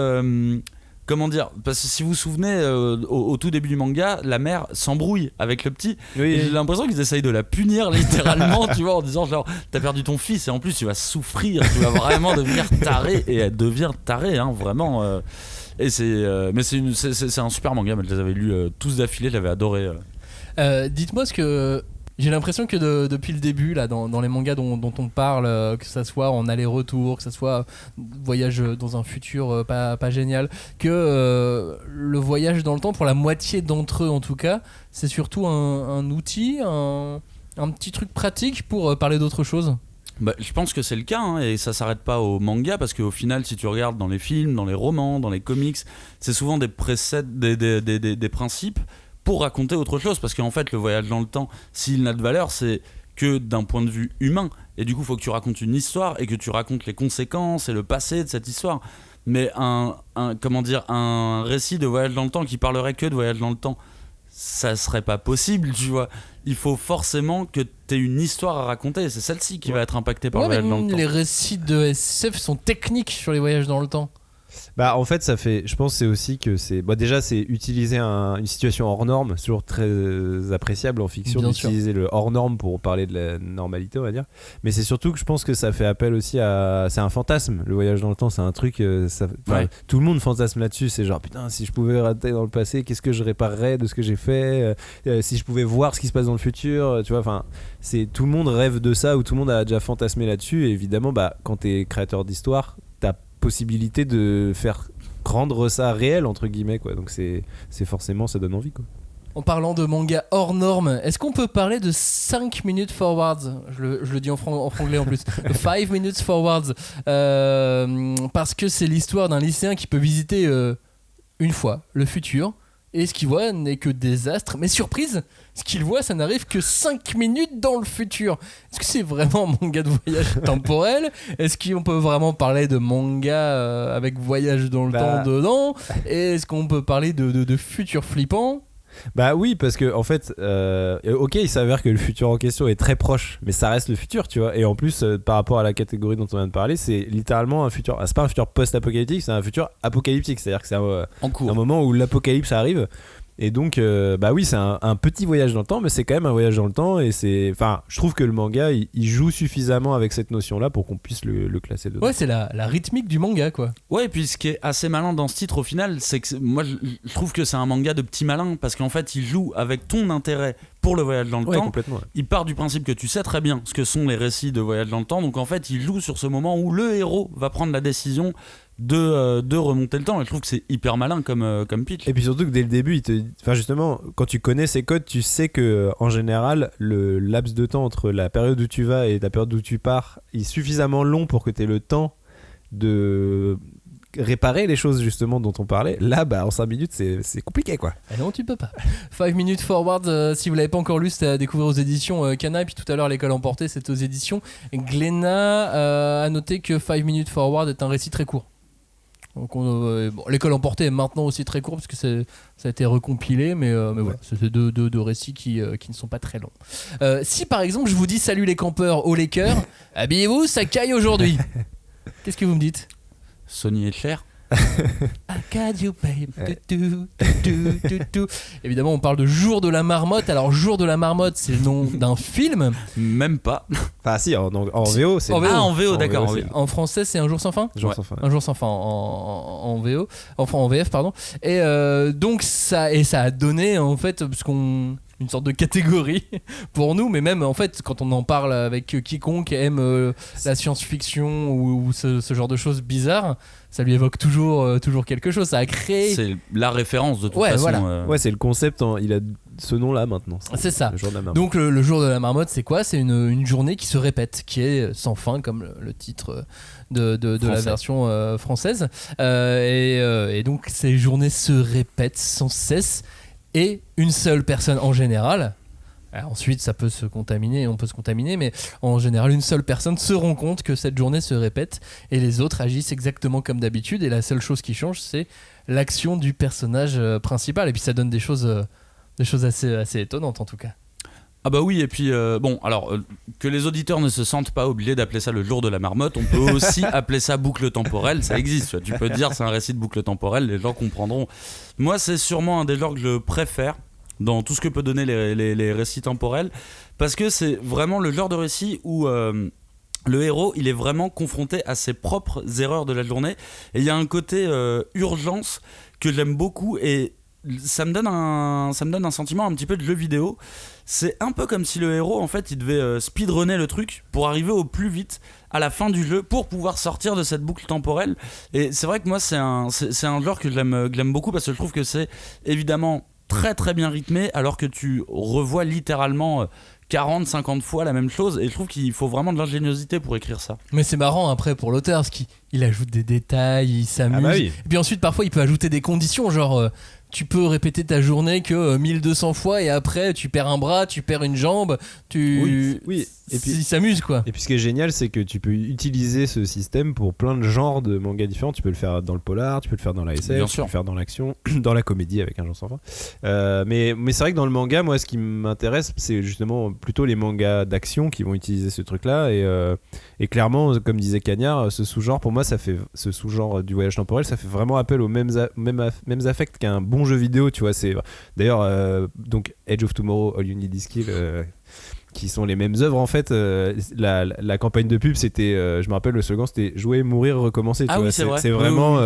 comment dire, parce que si vous vous souvenez, au tout début du manga, la mère s'embrouille avec le petit, et j'ai l'impression qu'ils essayent de la punir littéralement, tu vois, en disant genre t'as perdu ton fils et en plus tu vas souffrir, tu vas vraiment devenir taré, et elle devient tarée, hein, vraiment. Et mais c'est un super manga, je les avais lus tous d'affilée, j'avais adoré. Dites-moi ce que... J'ai l'impression que depuis le début, là, dans les mangas dont on parle, que ça soit en aller-retour, que ça soit voyage dans un futur pas génial, que le voyage dans le temps, pour la moitié d'entre eux en tout cas, c'est surtout un outil, un petit truc pratique pour parler d'autre chose. Je pense que c'est le cas, hein, et ça s'arrête pas au manga, parce qu'au final, si tu regardes dans les films, dans les romans, dans les comics, c'est souvent des principes pour raconter autre chose, parce qu'en fait le voyage dans le temps, s'il n'a de valeur, c'est que d'un point de vue humain. Et du coup, il faut que tu racontes une histoire et que tu racontes les conséquences et le passé de cette histoire. Mais un récit de voyage dans le temps qui parlerait que de voyage dans le temps, ça serait pas possible, tu vois. Il faut forcément que t'aies une histoire à raconter. C'est celle-ci qui va être impactée par le voyage dans le temps. Les récits de SF sont techniques sur les voyages dans le temps. Bah en fait ça fait, je pense c'est aussi que c'est, déjà c'est utiliser une situation hors norme, c'est toujours très appréciable en fiction d'utiliser le hors norme pour parler de la normalité on va dire, mais c'est surtout que je pense que ça fait appel aussi c'est un fantasme, le voyage dans le temps c'est un truc, tout le monde fantasme là-dessus, c'est genre putain si je pouvais rater dans le passé, qu'est-ce que je réparerais de ce que j'ai fait, si je pouvais voir ce qui se passe dans le futur, tu vois, enfin c'est, tout le monde rêve de ça ou tout le monde a déjà fantasmé là-dessus et évidemment quand t'es créateur d'histoire t'as possibilité de faire rendre ça réel entre guillemets quoi, donc c'est forcément ça donne envie quoi. En parlant de manga hors norme, est-ce qu'on peut parler de 5 minutes forwards ? Je le dis en franglais en plus. 5 minutes forwards, parce que c'est l'histoire d'un lycéen qui peut visiter une fois le futur. Et ce qu'il voit n'est que désastre. Mais surprise, ce qu'il voit, ça n'arrive que 5 minutes dans le futur. Est-ce que c'est vraiment un manga de voyage temporel ? Est-ce qu'on peut vraiment parler de manga avec voyage dans le temps dedans ? Et est-ce qu'on peut parler de futur flippant ? Bah oui, parce que en fait, ok, il s'avère que le futur en question est très proche, mais ça reste le futur, tu vois. Et en plus, par rapport à la catégorie dont on vient de parler, c'est littéralement un futur. C'est pas un futur post-apocalyptique, c'est un futur apocalyptique. C'est-à-dire que c'est un moment où l'apocalypse arrive. Et donc, bah oui, c'est un petit voyage dans le temps, mais c'est quand même un voyage dans le temps. Et c'est, enfin, je trouve que le manga, il joue suffisamment avec cette notion-là pour qu'on puisse le classer dedans. Ouais, c'est la rythmique du manga, quoi. Ouais, et puis ce qui est assez malin dans ce titre au final, c'est que moi, je trouve que c'est un manga de petits malins parce qu'en fait, il joue avec ton intérêt pour le voyage dans le temps. Complètement, ouais. Il part du principe que tu sais très bien ce que sont les récits de voyage dans le temps. Donc en fait, il joue sur ce moment où le héros va prendre la décision de remonter le temps, et je trouve que c'est hyper malin comme pitch. Et puis surtout que dès le début, enfin justement, quand tu connais ces codes, tu sais que en général, le laps de temps entre la période où tu vas et la période où tu pars est suffisamment long pour que tu aies le temps de réparer les choses justement dont on parlait. Là, en 5 minutes, c'est compliqué quoi. Ah non, tu peux pas. 5 minutes forward, si vous l'avez pas encore lu, c'est à découvrir aux éditions Kana. Et puis tout à l'heure, l'école emportée, c'est aux éditions Glénat. À noter que 5 minutes forward est un récit très court. Donc l'école emportée est maintenant aussi très court parce que ça a été recompilé, mais voilà, c'est deux récits qui ne sont pas très longs. Si par exemple je vous dis salut les campeurs, haut les cœurs, habillez-vous, ça caille aujourd'hui. Qu'est-ce que vous me dites ? Sony et Cher. I got you, babe. Évidemment, on parle de Jour de la Marmotte. Alors, Jour de la Marmotte, c'est le nom d'un film. Même pas. Enfin, si, en VO, c'est. En VO, d'accord. VO, oui. En français, c'est Un jour sans fin. Jour sans fin. Un jour sans fin en VO, enfin en VF, pardon. Et donc ça a donné en fait une sorte de catégorie pour nous, mais même en fait quand on en parle avec quiconque aime la science-fiction ou ce genre de choses bizarres, ça lui évoque toujours quelque chose. Ça a créé. C'est la référence de toute façon. Voilà. Ouais, c'est le concept. Il a ce nom-là maintenant. C'est ça. Le jour de la marmotte. Donc le jour de la marmotte, c'est quoi ? C'est une journée qui se répète, qui est sans fin, comme le titre de la version française. Et donc ces journées se répètent sans cesse. Et une seule personne en général. Alors ensuite, ça peut se contaminer, on peut se contaminer, mais en général, une seule personne se rend compte que cette journée se répète et les autres agissent exactement comme d'habitude. Et la seule chose qui change, c'est l'action du personnage principal. Et puis ça donne des choses assez étonnantes en tout cas. Ah bah oui, et puis que les auditeurs ne se sentent pas obligés d'appeler ça le jour de la marmotte, on peut aussi appeler ça boucle temporelle, ça existe, tu peux dire c'est un récit de boucle temporelle, les gens comprendront. Moi c'est sûrement un des genres que je préfère dans tout ce que peut donner les récits temporels, parce que c'est vraiment le genre de récit où le héros il est vraiment confronté à ses propres erreurs de la journée, et il y a un côté urgence que j'aime beaucoup, et ça me donne un sentiment un petit peu de jeu vidéo. C'est un peu comme si le héros en fait il devait speedrunner le truc pour arriver au plus vite à la fin du jeu pour pouvoir sortir de cette boucle temporelle. Et c'est vrai que moi c'est un genre que j'aime beaucoup, parce que je trouve que c'est évidemment très très bien rythmé, alors que tu revois littéralement 40-50 fois la même chose, et je trouve qu'il faut vraiment de l'ingéniosité pour écrire ça. Mais c'est marrant après pour l'auteur, parce qu'il ajoute des détails, il s'amuse. Ah bah oui. Et puis ensuite parfois il peut ajouter des conditions, genre tu peux répéter ta journée que 1200 fois et après tu perds un bras, tu perds une jambe, Oui. Et puis ils s'amusent quoi. Et puis ce qui est génial, c'est que tu peux utiliser ce système pour plein de genres de mangas différents. Tu peux le faire dans le polar, tu peux le faire dans la SF, tu peux le faire dans l'action, dans la comédie avec Un jour sans fin. Mais c'est vrai que dans le manga, moi, ce qui m'intéresse, c'est justement plutôt les mangas d'action qui vont utiliser ce truc-là. Et clairement, comme disait Cagnard, ce sous-genre, pour moi, ce sous-genre du voyage temporel, ça fait vraiment appel aux mêmes affects qu'un bon jeu vidéo. Tu vois, d'ailleurs donc Edge of Tomorrow, All You Need Is Kill. Qui sont les mêmes œuvres en fait. La campagne de pub, c'était, je me rappelle, le slogan c'était jouer, mourir, recommencer. Ah oui, c'est vrai. C'est vraiment,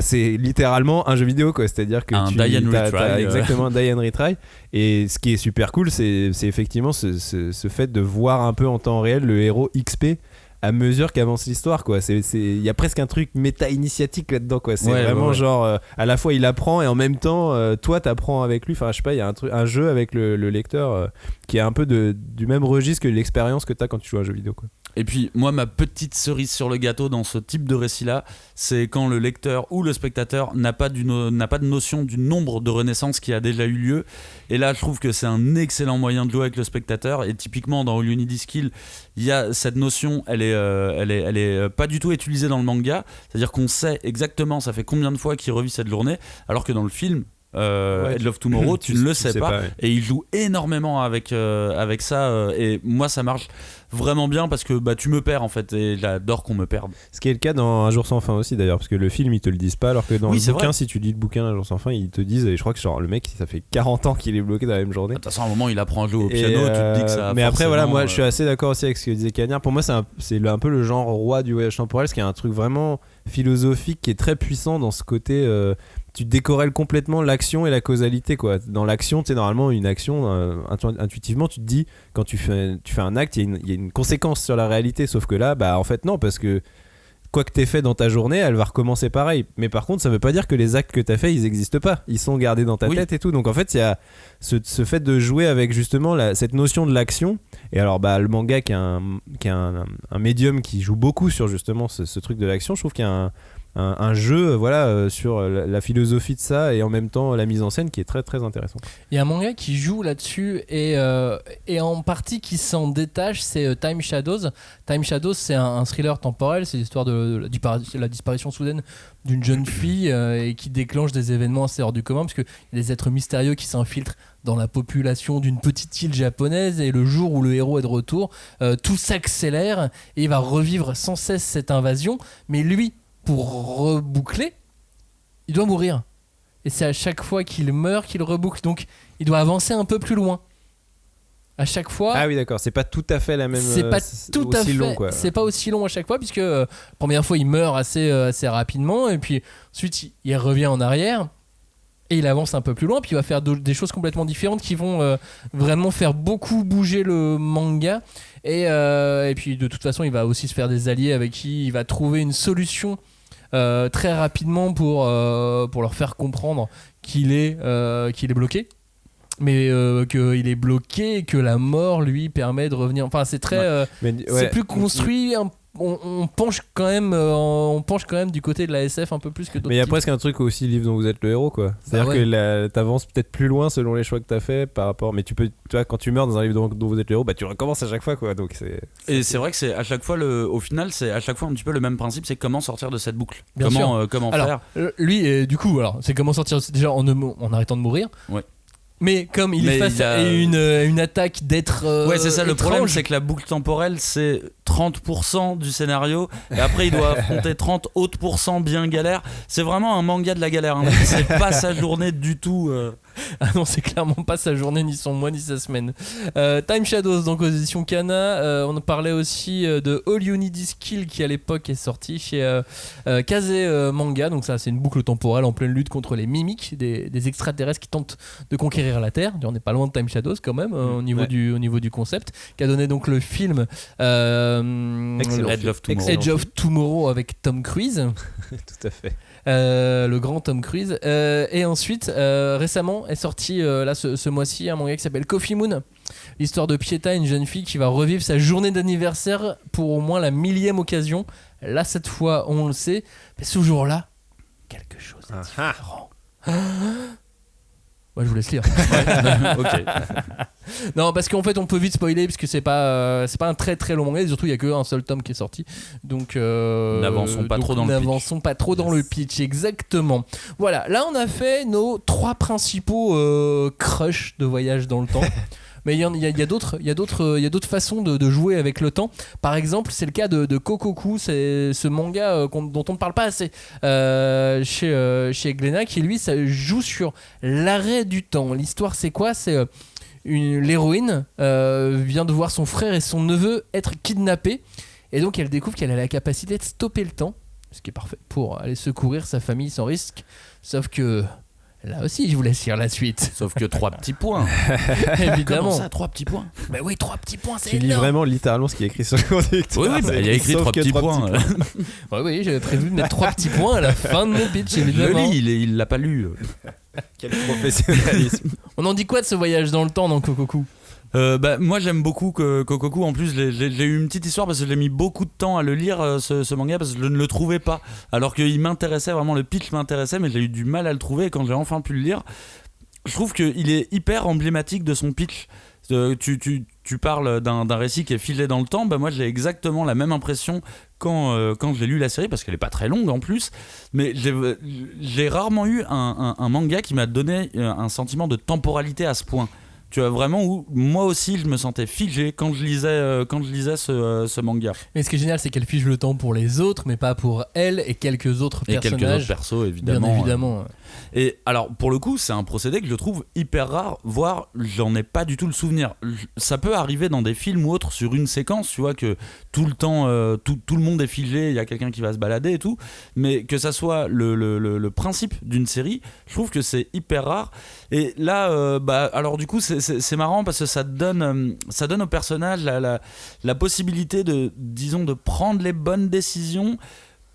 c'est littéralement un jeu vidéo quoi. C'est-à-dire que Die and Retry. Exactement, un Die and Retry. Et ce qui est super cool, c'est effectivement ce fait de voir un peu en temps réel le héros XP à mesure qu'avance l'histoire quoi. Il y a presque un truc méta-initiatique là-dedans quoi. C'est vraiment genre à la fois il apprend et en même temps toi t'apprends avec lui. Enfin je sais pas, il y a un jeu avec le lecteur qui est un peu du même registre que l'expérience que t'as quand tu joues à un jeu vidéo quoi. Et puis moi ma petite cerise sur le gâteau dans ce type de récit là, c'est quand le lecteur ou le spectateur n'a pas de notion du nombre de renaissances qui a déjà eu lieu. Et là je trouve que c'est un excellent moyen de jouer avec le spectateur. Et typiquement dans All You Need Is Kill, il y a cette notion, elle est pas du tout utilisée dans le manga. C'est-à-dire qu'on sait exactement ça fait combien de fois qu'il revit cette journée, alors que dans le film Edge of Tomorrow tu ne le sais pas ouais. Et il joue énormément avec ça et moi ça marche vraiment bien parce que tu me perds en fait et j'adore qu'on me perde. Ce qui est le cas dans Un jour sans fin aussi d'ailleurs, parce que le film ils te le disent pas, alors que dans le bouquin vrai. Si tu lis le bouquin Un jour sans fin ils te disent, et je crois que genre le mec ça fait 40 ans qu'il est bloqué dans la même journée. De toute façon à un moment il apprend à jouer au piano, tu te dis que ça. Mais après voilà, moi je suis assez d'accord aussi avec ce que disait Cagnard. Pour moi c'est un peu le genre roi du voyage temporel, ce qui est un truc vraiment philosophique qui est très puissant dans ce côté tu décorrèles complètement l'action et la causalité quoi. Dans l'action, tu sais, normalement une action intuitivement tu te dis quand tu fais un acte, il y a une conséquence sur la réalité, sauf que là en fait non, parce que quoi que t'aies fait dans ta journée, elle va recommencer pareil. Mais par contre, ça veut pas dire que les actes que t'as fait, ils existent pas. Ils sont gardés dans ta tête et tout. Donc en fait, il y a ce fait de jouer avec justement cette notion de l'action. Et alors le manga qui est un médium qui joue beaucoup sur justement ce truc de l'action, je trouve qu'il y a un jeu sur la philosophie de ça et en même temps la mise en scène qui est très très intéressant. Il y a un manga qui joue là-dessus et en partie qui s'en détache, c'est Time Shadows. Time Shadows, c'est un thriller temporel, c'est l'histoire de la disparition soudaine d'une jeune fille et qui déclenche des événements assez hors du commun parce qu'il y a des êtres mystérieux qui s'infiltrent dans la population d'une petite île japonaise et le jour où le héros est de retour, tout s'accélère et il va revivre sans cesse cette invasion, mais lui, pour reboucler, il doit mourir. Et c'est à chaque fois qu'il meurt qu'il reboucle. Donc il doit avancer un peu plus loin. À chaque fois. Ah oui, d'accord. C'est pas tout à fait la même. C'est pas tout à fait long, quoi. C'est pas aussi long à chaque fois, puisque première fois il meurt assez rapidement, et puis ensuite il revient en arrière. Et il avance un peu plus loin, puis il va faire des choses complètement différentes qui vont vraiment faire beaucoup bouger le manga. Et puis de toute façon, il va aussi se faire des alliés avec qui il va trouver une solution très rapidement pour leur faire comprendre qu'il est bloqué. Mais qu'il est bloqué et que la mort lui permet de revenir. Enfin, c'est très. C'est plus construit. On penche quand même du côté de la SF un peu plus que d'autres. Mais il y a presque un truc aussi, livre dont vous êtes le héros quoi. C'est-à-dire que t'avances peut-être plus loin selon les choix que t'as fait par rapport. Mais tu vois, quand tu meurs dans un livre dont vous êtes le héros, tu recommences à chaque fois quoi. Donc c'est vrai que c'est à chaque fois au final c'est à chaque fois un petit peu le même principe, c'est comment sortir de cette boucle. Comment alors, faire. Lui du coup c'est comment sortir déjà en arrêtant de mourir. Ouais. Mais comme il est face à une attaque d'être ouais, c'est ça le étrange. problème, c'est que la boucle temporelle c'est 30% du scénario et après il doit affronter 30 autres % bien galère. C'est vraiment un manga de la galère hein. C'est pas sa journée du tout. Ah non, c'est clairement pas sa journée, ni son mois, ni sa semaine. Time Shadows, donc aux éditions Kana. On parlait aussi de All You Need Is Kill qui à l'époque est sorti chez Kaze Manga. Donc ça, c'est une boucle temporelle en pleine lutte contre les mimiques, des extraterrestres qui tentent de conquérir la Terre. On n'est pas loin de Time Shadows quand même au niveau du concept, qui a donné donc le film Edge of Tomorrow avec Tom Cruise. Tout à fait. Le grand Tom Cruise. Et ensuite, récemment est sorti ce mois-ci un manga qui s'appelle Coffee Moon. L'histoire de Pieta, une jeune fille qui va revivre sa journée d'anniversaire pour au moins la 1000e occasion. Là, cette fois, on le sait, mais ce jour-là, quelque chose est différent. Ouais, je vous laisse lire. Ok. Non, parce qu'en fait, on peut vite spoiler parce que c'est pas un très très long manga. Et surtout, il y a qu'un seul tome qui est sorti. Donc, n'avançons pas trop dans le pitch. N'avançons pas trop dans le pitch, exactement. Voilà, là, on a fait nos 3 principaux crushs de voyage dans le temps. Mais il y a d'autres façons de jouer avec le temps. Par exemple, c'est le cas de Kokoku, c'est ce manga dont on ne parle pas assez chez Glénat, qui lui ça joue sur l'arrêt du temps. L'histoire, c'est quoi ? C'est l'héroïne vient de voir son frère et son neveu être kidnappés, et donc elle découvre qu'elle a la capacité de stopper le temps, ce qui est parfait pour aller secourir sa famille sans risque. Sauf que là aussi, je vous laisse lire la suite. Sauf que 3 petits points. Évidemment. Comment ça, 3 petits points ? Bah oui, 3 petits points, c'est Tu lis énorme. vraiment littéralement ce qui est écrit sur le conducteur. Oui, il y a écrit 3 petits points. Oui, j'avais prévu de mettre 3 petits points à la fin de mon pitch, Je le évidemment. lis, il l'a pas lu. Quel professionnalisme. On en dit quoi de ce voyage dans le temps dans Kokoku ? Moi j'aime beaucoup Kokoku. En plus j'ai eu une petite histoire parce que j'ai mis beaucoup de temps à le lire, ce manga, parce que je ne le trouvais pas, alors qu'il m'intéressait vraiment, le pitch m'intéressait, mais j'ai eu du mal à le trouver. Et quand j'ai enfin pu le lire, je trouve qu'il est hyper emblématique de son pitch. Tu parles d'un récit qui est figé dans le temps. Moi j'ai exactement la même impression quand j'ai lu la série, parce qu'elle est pas très longue en plus, mais j'ai rarement eu un manga qui m'a donné un sentiment de temporalité à ce point. Tu vois, vraiment, où moi aussi je me sentais figé quand je lisais ce manga. Mais ce qui est génial, c'est qu'elle fige le temps pour les autres, mais pas pour elle et quelques autres personnages. Et quelques autres persos, évidemment. Bien évidemment. Et alors, pour le coup, c'est un procédé que je trouve hyper rare, voire j'en ai pas du tout le souvenir. Ça peut arriver dans des films ou autres sur une séquence, tu vois, que tout le temps, tout le monde est figé, il y a quelqu'un qui va se balader et tout, mais que ça soit le principe d'une série, je trouve que c'est hyper rare. Et là, alors du coup, c'est marrant parce que ça donne au personnage la possibilité de prendre les bonnes décisions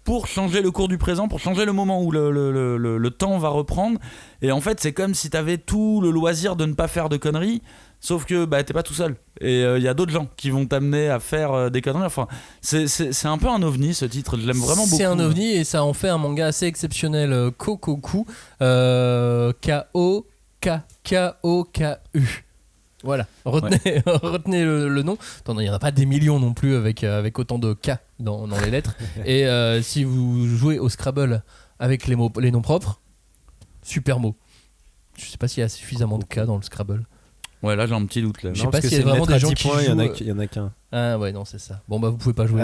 pour changer le cours du présent, pour changer le moment où le temps va reprendre. Et en fait, c'est comme si t'avais tout le loisir de ne pas faire de conneries, sauf que t'es pas tout seul. Et il y a d'autres gens qui vont t'amener à faire des conneries. Enfin, c'est un peu un ovni, ce titre, je l'aime vraiment beaucoup. C'est un ovni et ça en fait un manga assez exceptionnel, Kokoku, K-O-K-K-O-K-U. Voilà, retenez le nom. Il n'y en a pas des millions non plus avec autant de K dans les lettres. Et si vous jouez au Scrabble avec les noms propres, super mot. Je sais pas s'il y a suffisamment de K dans le Scrabble. Ouais, là j'ai un petit doute là. Je sais pas s'il y a vraiment des gens qui jouent. Il y en a qu'un. Ah ouais, non, c'est ça. Bon, vous pouvez pas jouer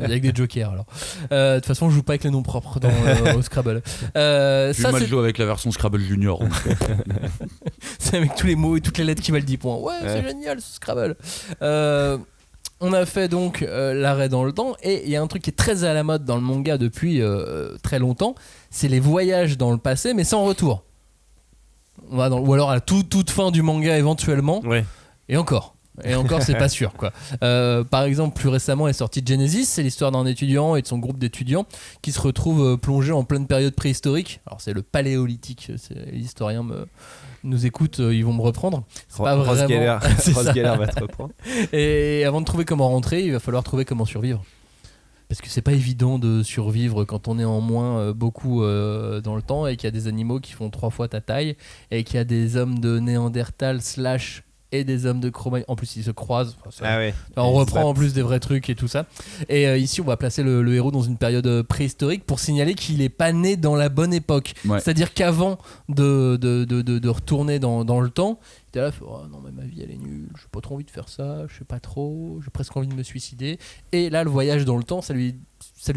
avec des jokers alors. De toute façon, je joue pas avec les noms propres au Scrabble. Moi, je joue avec la version Scrabble Junior. C'est avec tous les mots et toutes les lettres qui valent 10 points. Ouais, c'est génial ce Scrabble. On a fait donc l'arrêt dans le temps, et il y a un truc qui est très à la mode dans le manga depuis très longtemps, c'est les voyages dans le passé mais sans retour. Ou alors à la toute fin du manga éventuellement. Ouais. Et encore c'est pas sûr quoi. Par exemple, plus récemment est sorti Genesis, c'est l'histoire d'un étudiant et de son groupe d'étudiants qui se retrouvent plongés en pleine période préhistorique. Alors c'est le paléolithique, les historiens nous écoutent, ils vont me reprendre. C'est pas vraiment... Ross Geller va te reprendre. Et avant de trouver comment rentrer, il va falloir trouver comment survivre. Parce que c'est pas évident de survivre quand on est en moins beaucoup dans le temps, et qu'il y a des animaux qui font 3 fois ta taille, et qu'il y a des hommes de Néandertal / et des hommes de Cro-Magnon. En plus, ils se croisent. On reprend en plus des vrais trucs et tout ça. Et ici, on va placer le héros dans une période préhistorique pour signaler qu'il n'est pas né dans la bonne époque. Ouais. C'est-à-dire qu'avant de retourner dans le temps, il était là, non mais ma vie elle est nulle, j'ai pas trop envie de faire ça, je sais pas trop, j'ai presque envie de me suicider. Et là, le voyage dans le temps, ça lui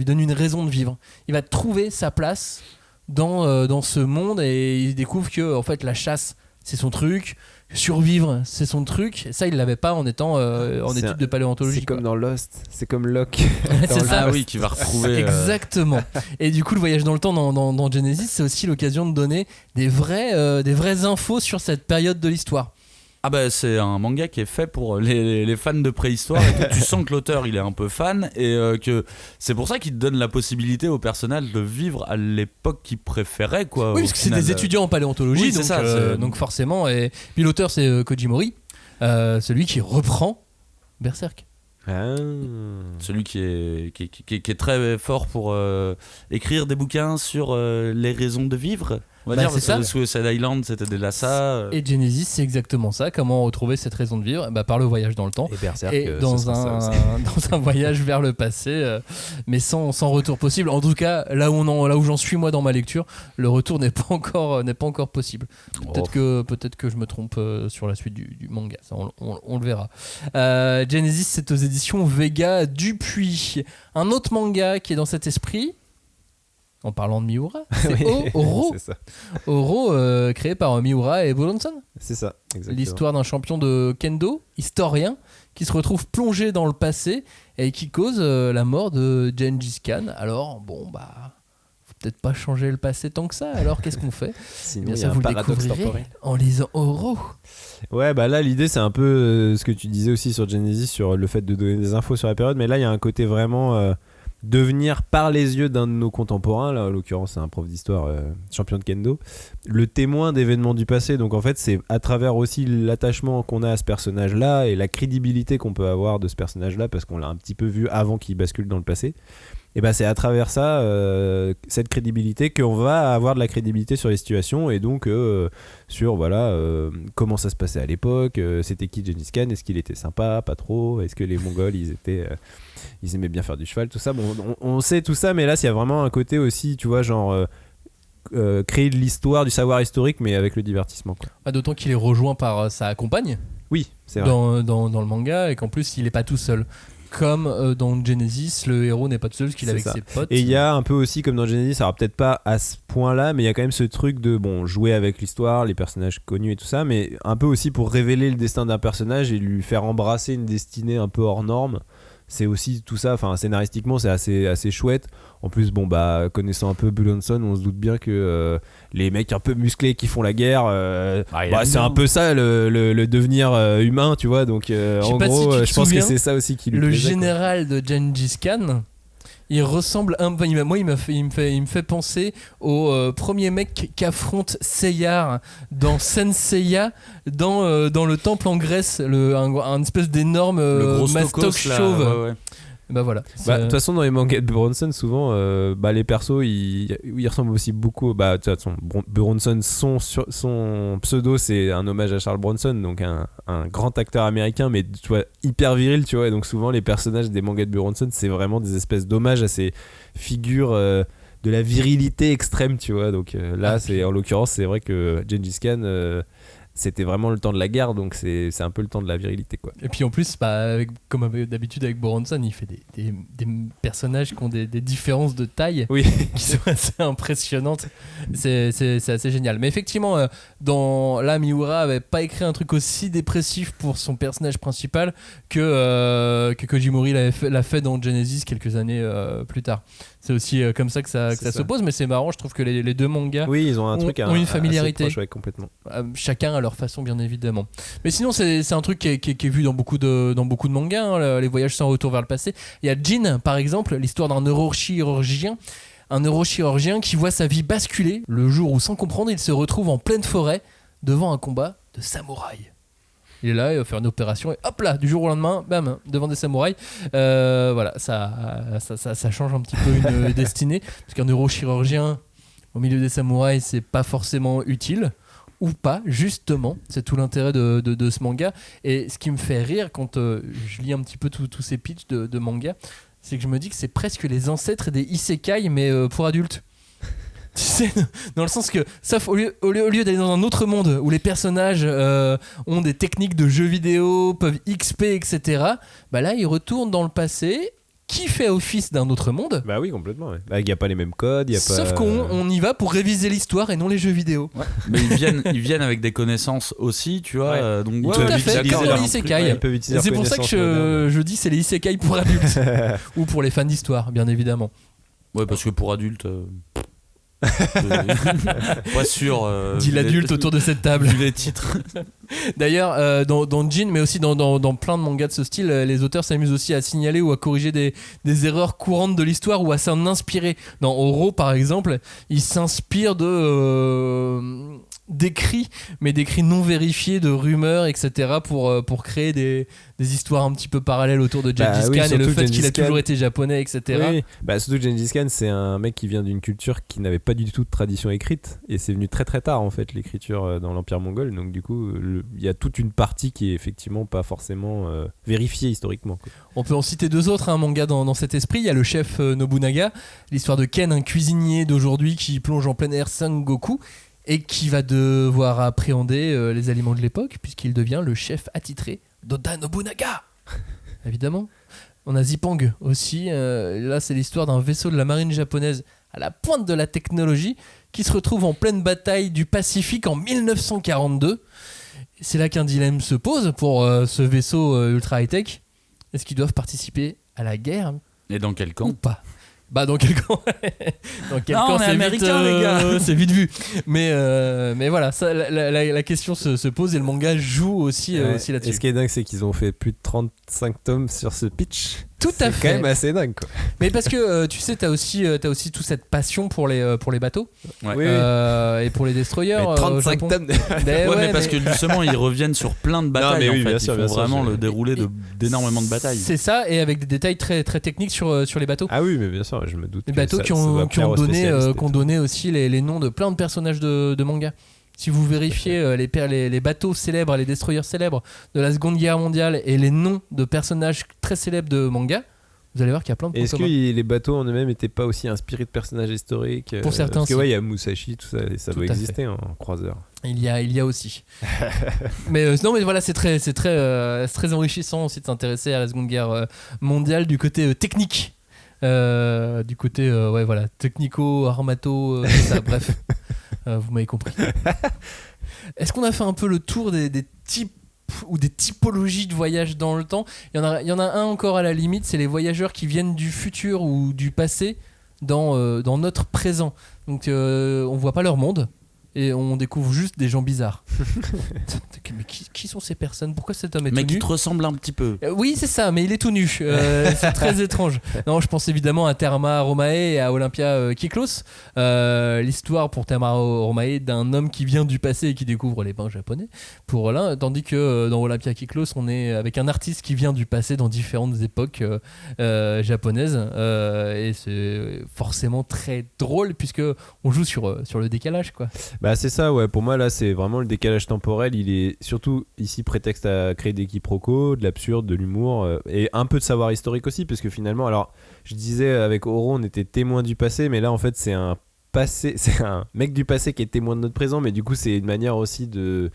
donne une raison de vivre. Il va trouver sa place dans ce monde, et il découvre que en fait la chasse c'est son truc, survivre c'est son truc. Et ça il l'avait pas en étant en études de paléontologie. C'est comme dans Lost, c'est comme Locke. C'est ça. Ah oui, qui va retrouver exactement. Et du coup le voyage dans le temps dans Genesis, c'est aussi l'occasion de donner des vraies infos sur cette période de l'histoire. Ah c'est un manga qui est fait pour les fans de préhistoire, et que tu sens que l'auteur il est un peu fan, et que c'est pour ça qu'il te donne la possibilité au personnage de vivre à l'époque qu'il préférait quoi. Oui, parce que c'est des étudiants en paléontologie, oui, donc forcément. Et puis l'auteur c'est Koji Mori, celui qui reprend Berserk. Celui qui est très fort pour écrire des bouquins sur les raisons de vivre. On va Bah, dire, c'est parce que ça. Suicide Island, c'était déjà ça. Et Genesis, c'est exactement ça. Comment retrouver cette raison de vivre? Par le voyage dans le temps. Et Berserk, Et ce dans sera ça un, aussi. dans un voyage vers le passé, mais sans retour possible. En tout cas, là où j'en suis moi dans ma lecture, le retour n'est pas encore possible. Peut-être que je me trompe sur la suite du manga. Ça, on le verra. Genesis, c'est aux éditions Vega Dupuis. Un autre manga qui est dans cet esprit. En parlant de Miura, c'est Oro. C'est ça. Oro, créé par Miura et Buronson. C'est ça, exactement. L'histoire d'un champion de kendo, historien, qui se retrouve plongé dans le passé et qui cause la mort de Gengis Khan. Alors, faut peut-être pas changer le passé tant que ça. Alors, qu'est-ce qu'on fait? Sinon, il y ça, a un vous le paradoxe découvrirez temporel. en lisant Oro. Ouais, là, l'idée, c'est un peu ce que tu disais aussi sur Genesis, sur le fait de donner des infos sur la période. Mais là, il y a un côté vraiment devenir par les yeux d'un de nos contemporains, là, en l'occurrence, c'est un prof d'histoire, champion de kendo, le témoin d'événements du passé. Donc, en fait, c'est à travers aussi l'attachement qu'on a à ce personnage-là et la crédibilité qu'on peut avoir de ce personnage-là, parce qu'on l'a un petit peu vu avant qu'il bascule dans le passé. Et c'est à travers ça, cette crédibilité, qu'on va avoir de la crédibilité sur les situations et donc sur comment ça se passait à l'époque, c'était qui Gengis Khan, est-ce qu'il était sympa, pas trop, est-ce que les Mongols ils aimaient bien faire du cheval, tout ça. Bon, on sait tout ça, mais là, il y a vraiment un côté aussi, tu vois, genre créer de l'histoire, du savoir historique, mais avec le divertissement, quoi. D'autant qu'il est rejoint par sa compagne Oui, c'est vrai. dans le manga et qu'en plus, il n'est pas tout seul. Comme dans Genesis, le héros n'est pas tout seul parce qu'il est avec ses potes. Et il y a un peu aussi, comme dans Genesis, alors peut-être pas à ce point-là, mais il y a quand même ce truc de jouer avec l'histoire, les personnages connus et tout ça, mais un peu aussi pour révéler le destin d'un personnage et lui faire embrasser une destinée un peu hors norme. C'est aussi tout ça, enfin scénaristiquement c'est assez chouette. En plus connaissant un peu Buronson, on se doute bien que les mecs un peu musclés qui font la guerre, c'est un peu ça le devenir humain, tu vois. Donc en gros, je pense que c'est ça aussi qui lui plaisait. Le général de Gengis Khan, il ressemble un peu. Il me fait penser au premier mec qu'affronte Seyar dans Senseiya dans le temple en Grèce, un espèce d'énorme mastoc chauve. Ouais. Voilà. De toute façon, dans les mangas de Buronson, souvent, les persos, ils ressemblent aussi beaucoup. De toute façon, Buronson, son pseudo, c'est un hommage à Charles Bronson, donc un grand acteur américain, mais tu vois, hyper viril, tu vois. Et donc, souvent, les personnages des mangas de Buronson, c'est vraiment des espèces d'hommages à ces figures de la virilité extrême, tu vois. Donc là, en l'occurrence, c'est vrai que Gengis Khan. C'était vraiment le temps de la guerre, donc c'est un peu le temps de la virilité, quoi. Et puis en plus, comme d'habitude avec Buronson, il fait des personnages qui ont des différences de taille qui sont assez impressionnantes. C'est assez génial. Mais effectivement, Miura avait pas écrit un truc aussi dépressif pour son personnage principal que Kojimori l'a fait dans Genesis quelques années plus tard. C'est aussi comme ça que ça se pose, mais c'est marrant, je trouve que les deux mangas ils ont un truc ont une familiarité. Assez proche, complètement. Chacun à leur façon, bien évidemment. Mais sinon, c'est un truc qui est vu dans beaucoup de mangas, hein, les voyages sans retour vers le passé. Il y a Jin, par exemple, l'histoire d'un neurochirurgien qui voit sa vie basculer le jour où, sans comprendre, il se retrouve en pleine forêt devant un combat de samouraïs. Il est là, il va faire une opération et hop là, du jour au lendemain, bam, devant des samouraïs. Ça change un petit peu une destinée, parce qu'un neurochirurgien au milieu des samouraïs, c'est pas forcément utile. Ou pas, justement, c'est tout l'intérêt de ce manga. Et ce qui me fait rire quand je lis un petit peu tous ces pitchs de manga, c'est que je me dis que c'est presque les ancêtres des isekai, mais pour adultes. Tu sais, dans le sens que, sauf au lieu d'aller dans un autre monde où les personnages ont des techniques de jeux vidéo, peuvent XP, etc., là, ils retournent dans le passé, qui fait office d'un autre monde. Bah oui, complètement. Il n'y a pas les mêmes codes. Sauf qu'on y va pour réviser l'histoire et non les jeux vidéo. Ouais. Mais ils viennent avec des connaissances aussi, tu vois. Ouais. Donc tout à fait, comme dans les isekai. C'est pour ça que je dis c'est les isekai pour adultes. Ou pour les fans d'histoire, bien évidemment. Ouais, parce que pour adultes... pas sûr. Dis l'adulte autour de cette table. Vu les titres. D'ailleurs, dans Jin, mais aussi dans plein de mangas de ce style, les auteurs s'amusent aussi à signaler ou à corriger des erreurs courantes de l'histoire ou à s'en inspirer. Dans Oro, par exemple, ils s'inspirent d'écrits, mais d'écrits non vérifiés, de rumeurs, etc. pour créer des histoires un petit peu parallèles autour de Gengis Khan et le fait qu'il a toujours été japonais, etc. Oui, surtout Gengis Khan, c'est un mec qui vient d'une culture qui n'avait pas du tout de tradition écrite, et c'est venu très très tard en fait l'écriture dans l'Empire mongol, donc du coup il y a toute une partie qui est effectivement pas forcément vérifiée historiquement, quoi. On peut en citer 2 autres, un manga dans cet esprit. Il y a le chef Nobunaga, l'histoire de Ken, un cuisinier d'aujourd'hui qui plonge en plein air Sengoku et qui va devoir appréhender les aliments de l'époque puisqu'il devient le chef attitré d'Oda Nobunaga. Évidemment. On a Zipang aussi. Là, c'est l'histoire d'un vaisseau de la marine japonaise à la pointe de la technologie qui se retrouve en pleine bataille du Pacifique en 1942. C'est là qu'un dilemme se pose pour ce vaisseau ultra high-tech. Est-ce qu'ils doivent participer à la guerre Et dans quel ou camp? pas? Bah dans quel camp? Dans quel Non, camp on est c'est américains, vite, les gars. c'est vite vu. Mais voilà, ça, la question se pose et le manga joue aussi, aussi Et là-dessus. ce qui est dingue, c'est qu'ils ont fait plus de 35 tomes sur ce pitch. Tout à C'est fait. quand même assez dingue, quoi. Mais parce que tu sais, t'as aussi toute cette passion pour les bateaux Ouais. Oui, et pour les destroyers. mais au 35 Japon. tomes. Mais Ouais, ouais, mais parce que justement, ils reviennent sur plein de batailles. mais oui, en fait. bien sûr, Ils bien font sûr, vraiment je- le déroulé d'énormément de batailles. c'est ça, et avec des détails très, très techniques sur les bateaux. Ah oui, mais bien sûr, je me doute. Les que bateaux ça- qui ça ont, doit qui plaire ont aux donné, spécialistes et qui ont tout. donné aussi les noms de plein de personnages de manga. Si vous vérifiez les bateaux célèbres, les destroyers célèbres de la Seconde Guerre mondiale et les noms de personnages très célèbres de manga, vous allez voir qu'il y a plein de points Est-ce que communs. les bateaux en eux-mêmes n'étaient pas aussi inspirés de personnages historiques Pour certains, Parce que si. ouais, il y a Musashi, tout ça, et ça Tout doit à exister en croiseur. Il y a aussi. mais non, mais voilà, c'est très enrichissant aussi de s'intéresser à la Seconde Guerre mondiale du côté technique. Du côté ouais voilà, technico, armato, tout ça, bref. Vous m'avez compris. Est-ce qu'on a fait un peu le tour des types ou des typologies de voyage dans le temps? Il y en a un encore à la limite, c'est les voyageurs qui viennent du futur ou du passé dans notre présent. Donc on voit pas leur monde et on découvre juste des gens bizarres. Mais qui sont ces personnes? Pourquoi cet homme est Mais tout qui nu? te ressemble un petit peu. Oui, c'est ça, mais il est tout nu. C'est très étrange. Non, je pense évidemment à Terma Romae et à Olympia Kyklos. L'histoire pour Terma Romae d'un homme qui vient du passé et qui découvre les bains japonais. Pour l'un, tandis que dans Olympia Kyklos, on est avec un artiste qui vient du passé dans différentes époques japonaises. Et c'est forcément très drôle puisque on joue sur le décalage, quoi. Bah c'est ça, ouais. Pour moi là, c'est vraiment le décalage temporel. Il est surtout ici prétexte à créer des quiproquos, de l'absurde, de l'humour et un peu de savoir historique aussi, parce que finalement, alors je disais avec Oro, on était témoin du passé, mais là en fait c'est un mec du passé qui est témoin de notre présent, mais du coup c'est une manière aussi de,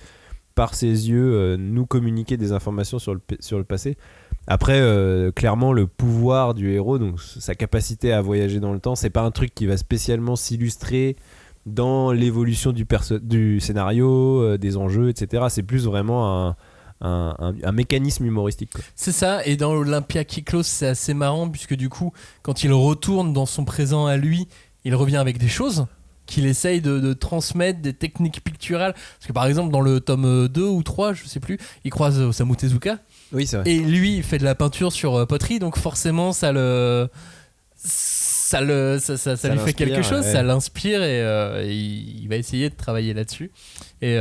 par ses yeux, nous communiquer des informations sur le passé. Après, clairement, le pouvoir du héros, donc sa capacité à voyager dans le temps, c'est pas un truc qui va spécialement s'illustrer dans l'évolution du scénario, des enjeux, etc. C'est plus vraiment un mécanisme humoristique, quoi. C'est ça, et dans Olympia Kyklos, c'est assez marrant puisque du coup, quand il retourne dans son présent à lui, il revient avec des choses qu'il essaye de transmettre, des techniques picturales. Parce que par exemple, dans le tome 2 ou 3, je sais plus, il croise Osamu Tezuka. Oui, c'est vrai. Et lui, il fait de la peinture sur poterie, donc forcément, ça lui fait quelque chose, ouais. ça l'inspire et il va essayer de travailler là-dessus. Et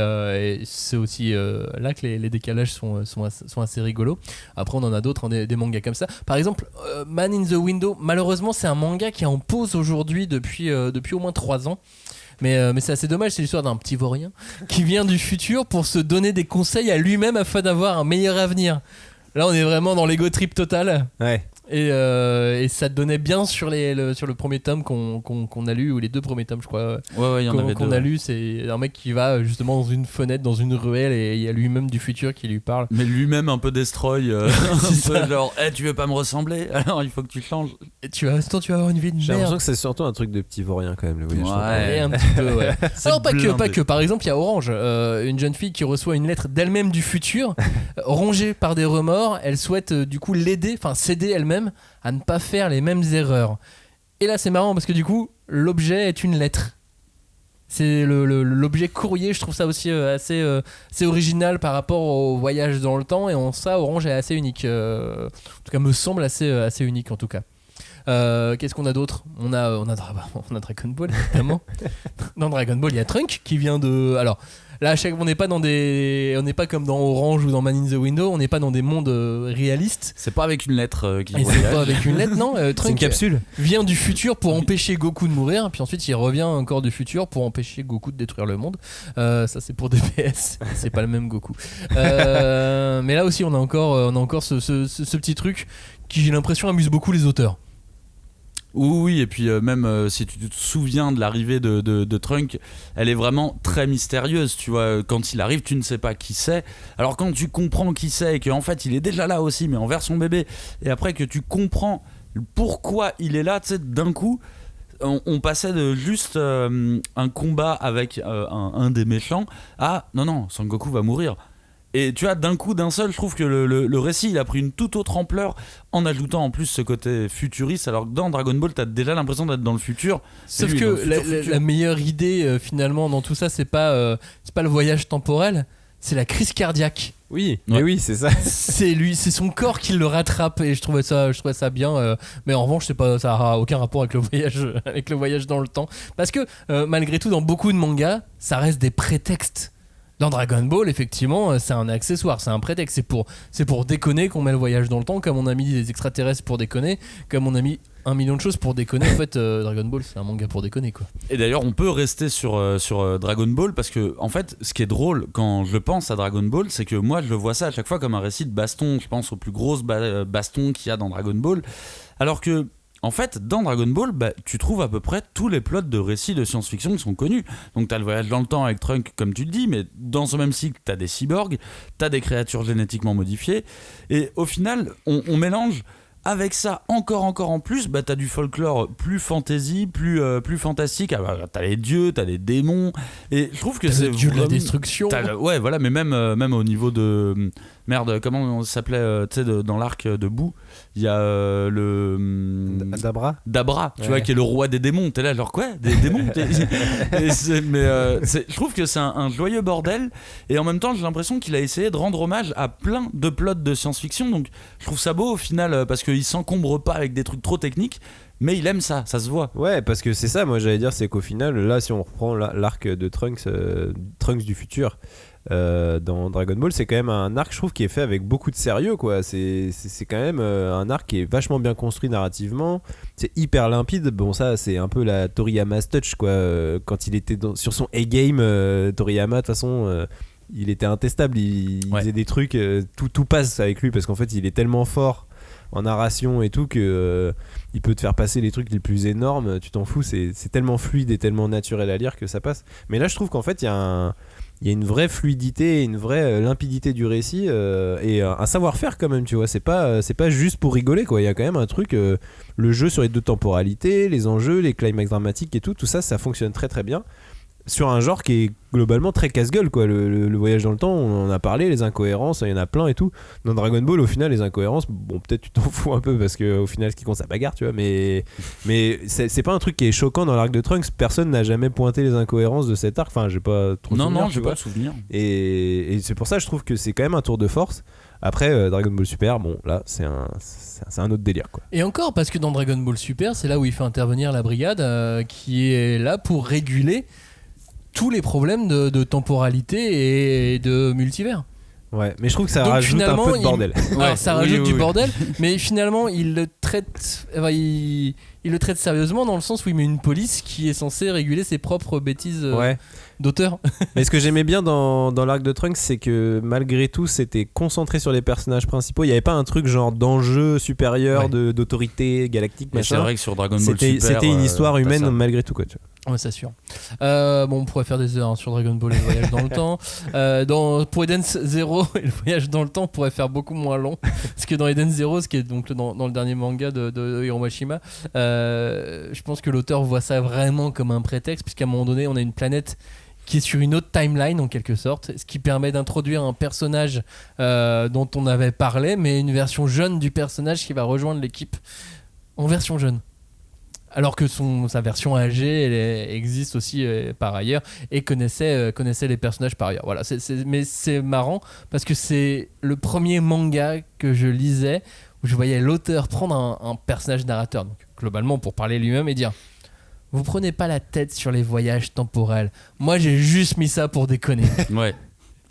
c'est aussi là que les décalages sont assez rigolos. Après, on en a d'autres, hein, des mangas comme ça. Par exemple, Man in the Window, malheureusement, c'est un manga qui est en pause aujourd'hui depuis au moins 3 ans. Mais c'est assez dommage, c'est l'histoire d'un petit vaurien qui vient du futur pour se donner des conseils à lui-même afin d'avoir un meilleur avenir. Là, on est vraiment dans l'ego trip total. Ouais. Et ça donnait bien sur le premier tome qu'on a lu, ou les 2 premiers tomes, je crois. Ouais, il y en avait qu'on deux. a lu, c'est un mec qui va justement dans une fenêtre, dans une ruelle, et il y a lui-même du futur qui lui parle. Mais lui-même un peu destroy, un peu genre, tu veux pas me ressembler? Alors il faut que tu changes. Et tu vas avoir une vie de J'ai l'impression merde. que c'est surtout un truc de petit vaurien quand même, le voyage. Ouais. Et un petit peu, ouais. Alors pas blindé. que. Par exemple, il y a Orange, une jeune fille qui reçoit une lettre d'elle-même du futur, rongée par des remords. Elle souhaite du coup l'aider, enfin s'aider elle-même à ne pas faire les mêmes erreurs. Et là, c'est marrant parce que du coup, l'objet est une lettre. C'est l'objet courrier, je trouve ça aussi assez original par rapport au voyage dans le temps, et en ça Orange est assez unique, en tout cas me semble assez unique en tout cas. Qu'est-ce qu'on a d'autre ? On a Dragon Ball évidemment. Dans Dragon Ball il y a Trunk qui vient de... Alors là on n'est pas comme dans Orange ou dans Man in the Window, on n'est pas dans des mondes réalistes. C'est pas avec une lettre qui voyage. C'est pas avec une lettre, non. Trunk c'est une capsule. Vient du futur pour empêcher Goku de mourir, puis ensuite il revient encore du futur pour empêcher Goku de détruire le monde. Ça c'est pour DPS, c'est pas le même Goku. Mais là aussi on a encore ce petit truc qui, j'ai l'impression, amuse beaucoup les auteurs. Oui, et puis même si tu te souviens de l'arrivée de Trunk, elle est vraiment très mystérieuse, tu vois. Quand il arrive, tu ne sais pas qui c'est. Alors quand tu comprends qui c'est et qu'en fait il est déjà là aussi, mais en version bébé, et après que tu comprends pourquoi il est là, tu sais, d'un coup on passait de juste un combat avec un des méchants à non, Son Goku va mourir. Et tu vois, d'un coup, d'un seul, je trouve que le récit il a pris une toute autre ampleur en ajoutant en plus ce côté futuriste, alors que dans Dragon Ball t'as déjà l'impression d'être dans le futur. Sauf que la meilleure idée finalement dans tout ça, c'est pas le voyage temporel, c'est la crise cardiaque. Oui, mais oui, c'est ça. C'est son corps qui le rattrape, et je trouvais ça bien. Mais en revanche, ça n'a aucun rapport avec le voyage dans le temps, parce que malgré tout, dans beaucoup de mangas, ça reste des prétextes. Dans Dragon Ball, effectivement, c'est un accessoire, c'est un prétexte. C'est pour déconner qu'on met le voyage dans le temps, comme on a mis des extraterrestres pour déconner, comme on a mis 1 million de choses pour déconner. En fait, Dragon Ball, c'est un manga pour déconner, quoi. Et d'ailleurs, on peut rester sur Dragon Ball, parce que, en fait, ce qui est drôle quand je pense à Dragon Ball, c'est que moi, je vois ça à chaque fois comme un récit de baston. Je pense aux plus grosses bastons qu'il y a dans Dragon Ball. Alors que, en fait, dans Dragon Ball, tu trouves à peu près tous les plots de récits de science-fiction qui sont connus. Donc t'as le voyage dans le temps avec Trunk, comme tu le dis, mais dans ce même cycle, t'as des cyborgs, t'as des créatures génétiquement modifiées, et au final, on mélange avec ça encore en plus, t'as du folklore plus fantasy, plus fantastique. T'as les dieux, t'as les démons, et je trouve que t'as c'est le dieu de la destruction. Ouais, voilà, mais même au niveau de... Merde, comment on s'appelait, tu sais, dans l'arc de Boo, il y a Dabra, tu vois, qui est le roi des démons. T'es là, genre quoi, des démons je trouve que c'est un joyeux bordel, et en même temps, j'ai l'impression qu'il a essayé de rendre hommage à plein de plots de science-fiction. Donc, je trouve ça beau au final, parce qu'il s'encombre pas avec des trucs trop techniques, mais il aime ça se voit. Ouais, parce que c'est ça, moi j'allais dire, c'est qu'au final, là, si on reprend l'arc de Trunks du futur, dans Dragon Ball, c'est quand même un arc, je trouve, qui est fait avec beaucoup de sérieux, quoi. C'est quand même un arc qui est vachement bien construit narrativement, c'est hyper limpide. Bon, ça c'est un peu la Toriyama's touch, quoi. Quand il était sur son A-game, Toriyama, de toute façon, il était intestable, il faisait des trucs, tout passe avec lui, parce qu'en fait il est tellement fort en narration et tout que il peut te faire passer les trucs les plus énormes, tu t'en fous, c'est tellement fluide et tellement naturel à lire que ça passe. Mais là je trouve qu'en fait il y a une vraie fluidité, une vraie limpidité du récit, et un savoir-faire quand même, tu vois. C'est pas juste pour rigoler, quoi. Il y a quand même un truc, le jeu sur les deux temporalités, les enjeux, les climax dramatiques et tout ça fonctionne très très bien sur un genre qui est globalement très casse-gueule, quoi. Le voyage dans le temps, on en a parlé, les incohérences, il y en a plein et tout. Dans Dragon Ball, au final, les incohérences, bon, peut-être tu t'en fous un peu, parce qu'au final, ce qui compte, c'est la bagarre, tu vois, mais c'est pas un truc qui est choquant dans l'arc de Trunks. Personne n'a jamais pointé les incohérences de cet arc, enfin, j'ai pas trop souvenir. Non, j'ai pas de souvenir. Et c'est pour ça, je trouve que c'est quand même un tour de force. Après, Dragon Ball Super, bon, là, c'est un autre délire, quoi. Et encore, parce que dans Dragon Ball Super, c'est là où il fait intervenir la brigade, qui est là pour réguler tous les problèmes de temporalité et de multivers. Ouais, mais je trouve que ça rajoute un peu de bordel. Ça rajoute du bordel, mais finalement il le traite sérieusement, dans le sens où il met une police qui est censée réguler ses propres bêtises d'auteur. Mais ce que j'aimais bien dans l'arc de Trunks, c'est que malgré tout, c'était concentré sur les personnages principaux. Il n'y avait pas un truc genre d'enjeu supérieur, d'autorité galactique, machin. C'est vrai que sur Dragon Ball Super, c'était une histoire humaine malgré tout, quoi, tu vois. Ouais, c'est sûr. On pourrait faire des heures sur Dragon Ball et le voyage dans le temps. Pour Eden Zero et le voyage dans le temps, on pourrait faire beaucoup moins long. Parce que dans Eden Zero, ce qui est donc dans le dernier manga de Hiro Mashima, je pense que l'auteur voit ça vraiment comme un prétexte, puisqu'à un moment donné, on a une planète qui est sur une autre timeline en quelque sorte, ce qui permet d'introduire un personnage dont on avait parlé, mais une version jeune du personnage qui va rejoindre l'équipe en version jeune. alors que sa version âgée existe aussi par ailleurs et connaissait les personnages par ailleurs. Voilà, mais c'est marrant parce que c'est le premier manga que je lisais où je voyais l'auteur prendre un personnage narrateur, donc globalement pour parler lui-même et dire vous prenez pas la tête sur les voyages temporels, moi j'ai juste mis ça pour déconner. Ouais.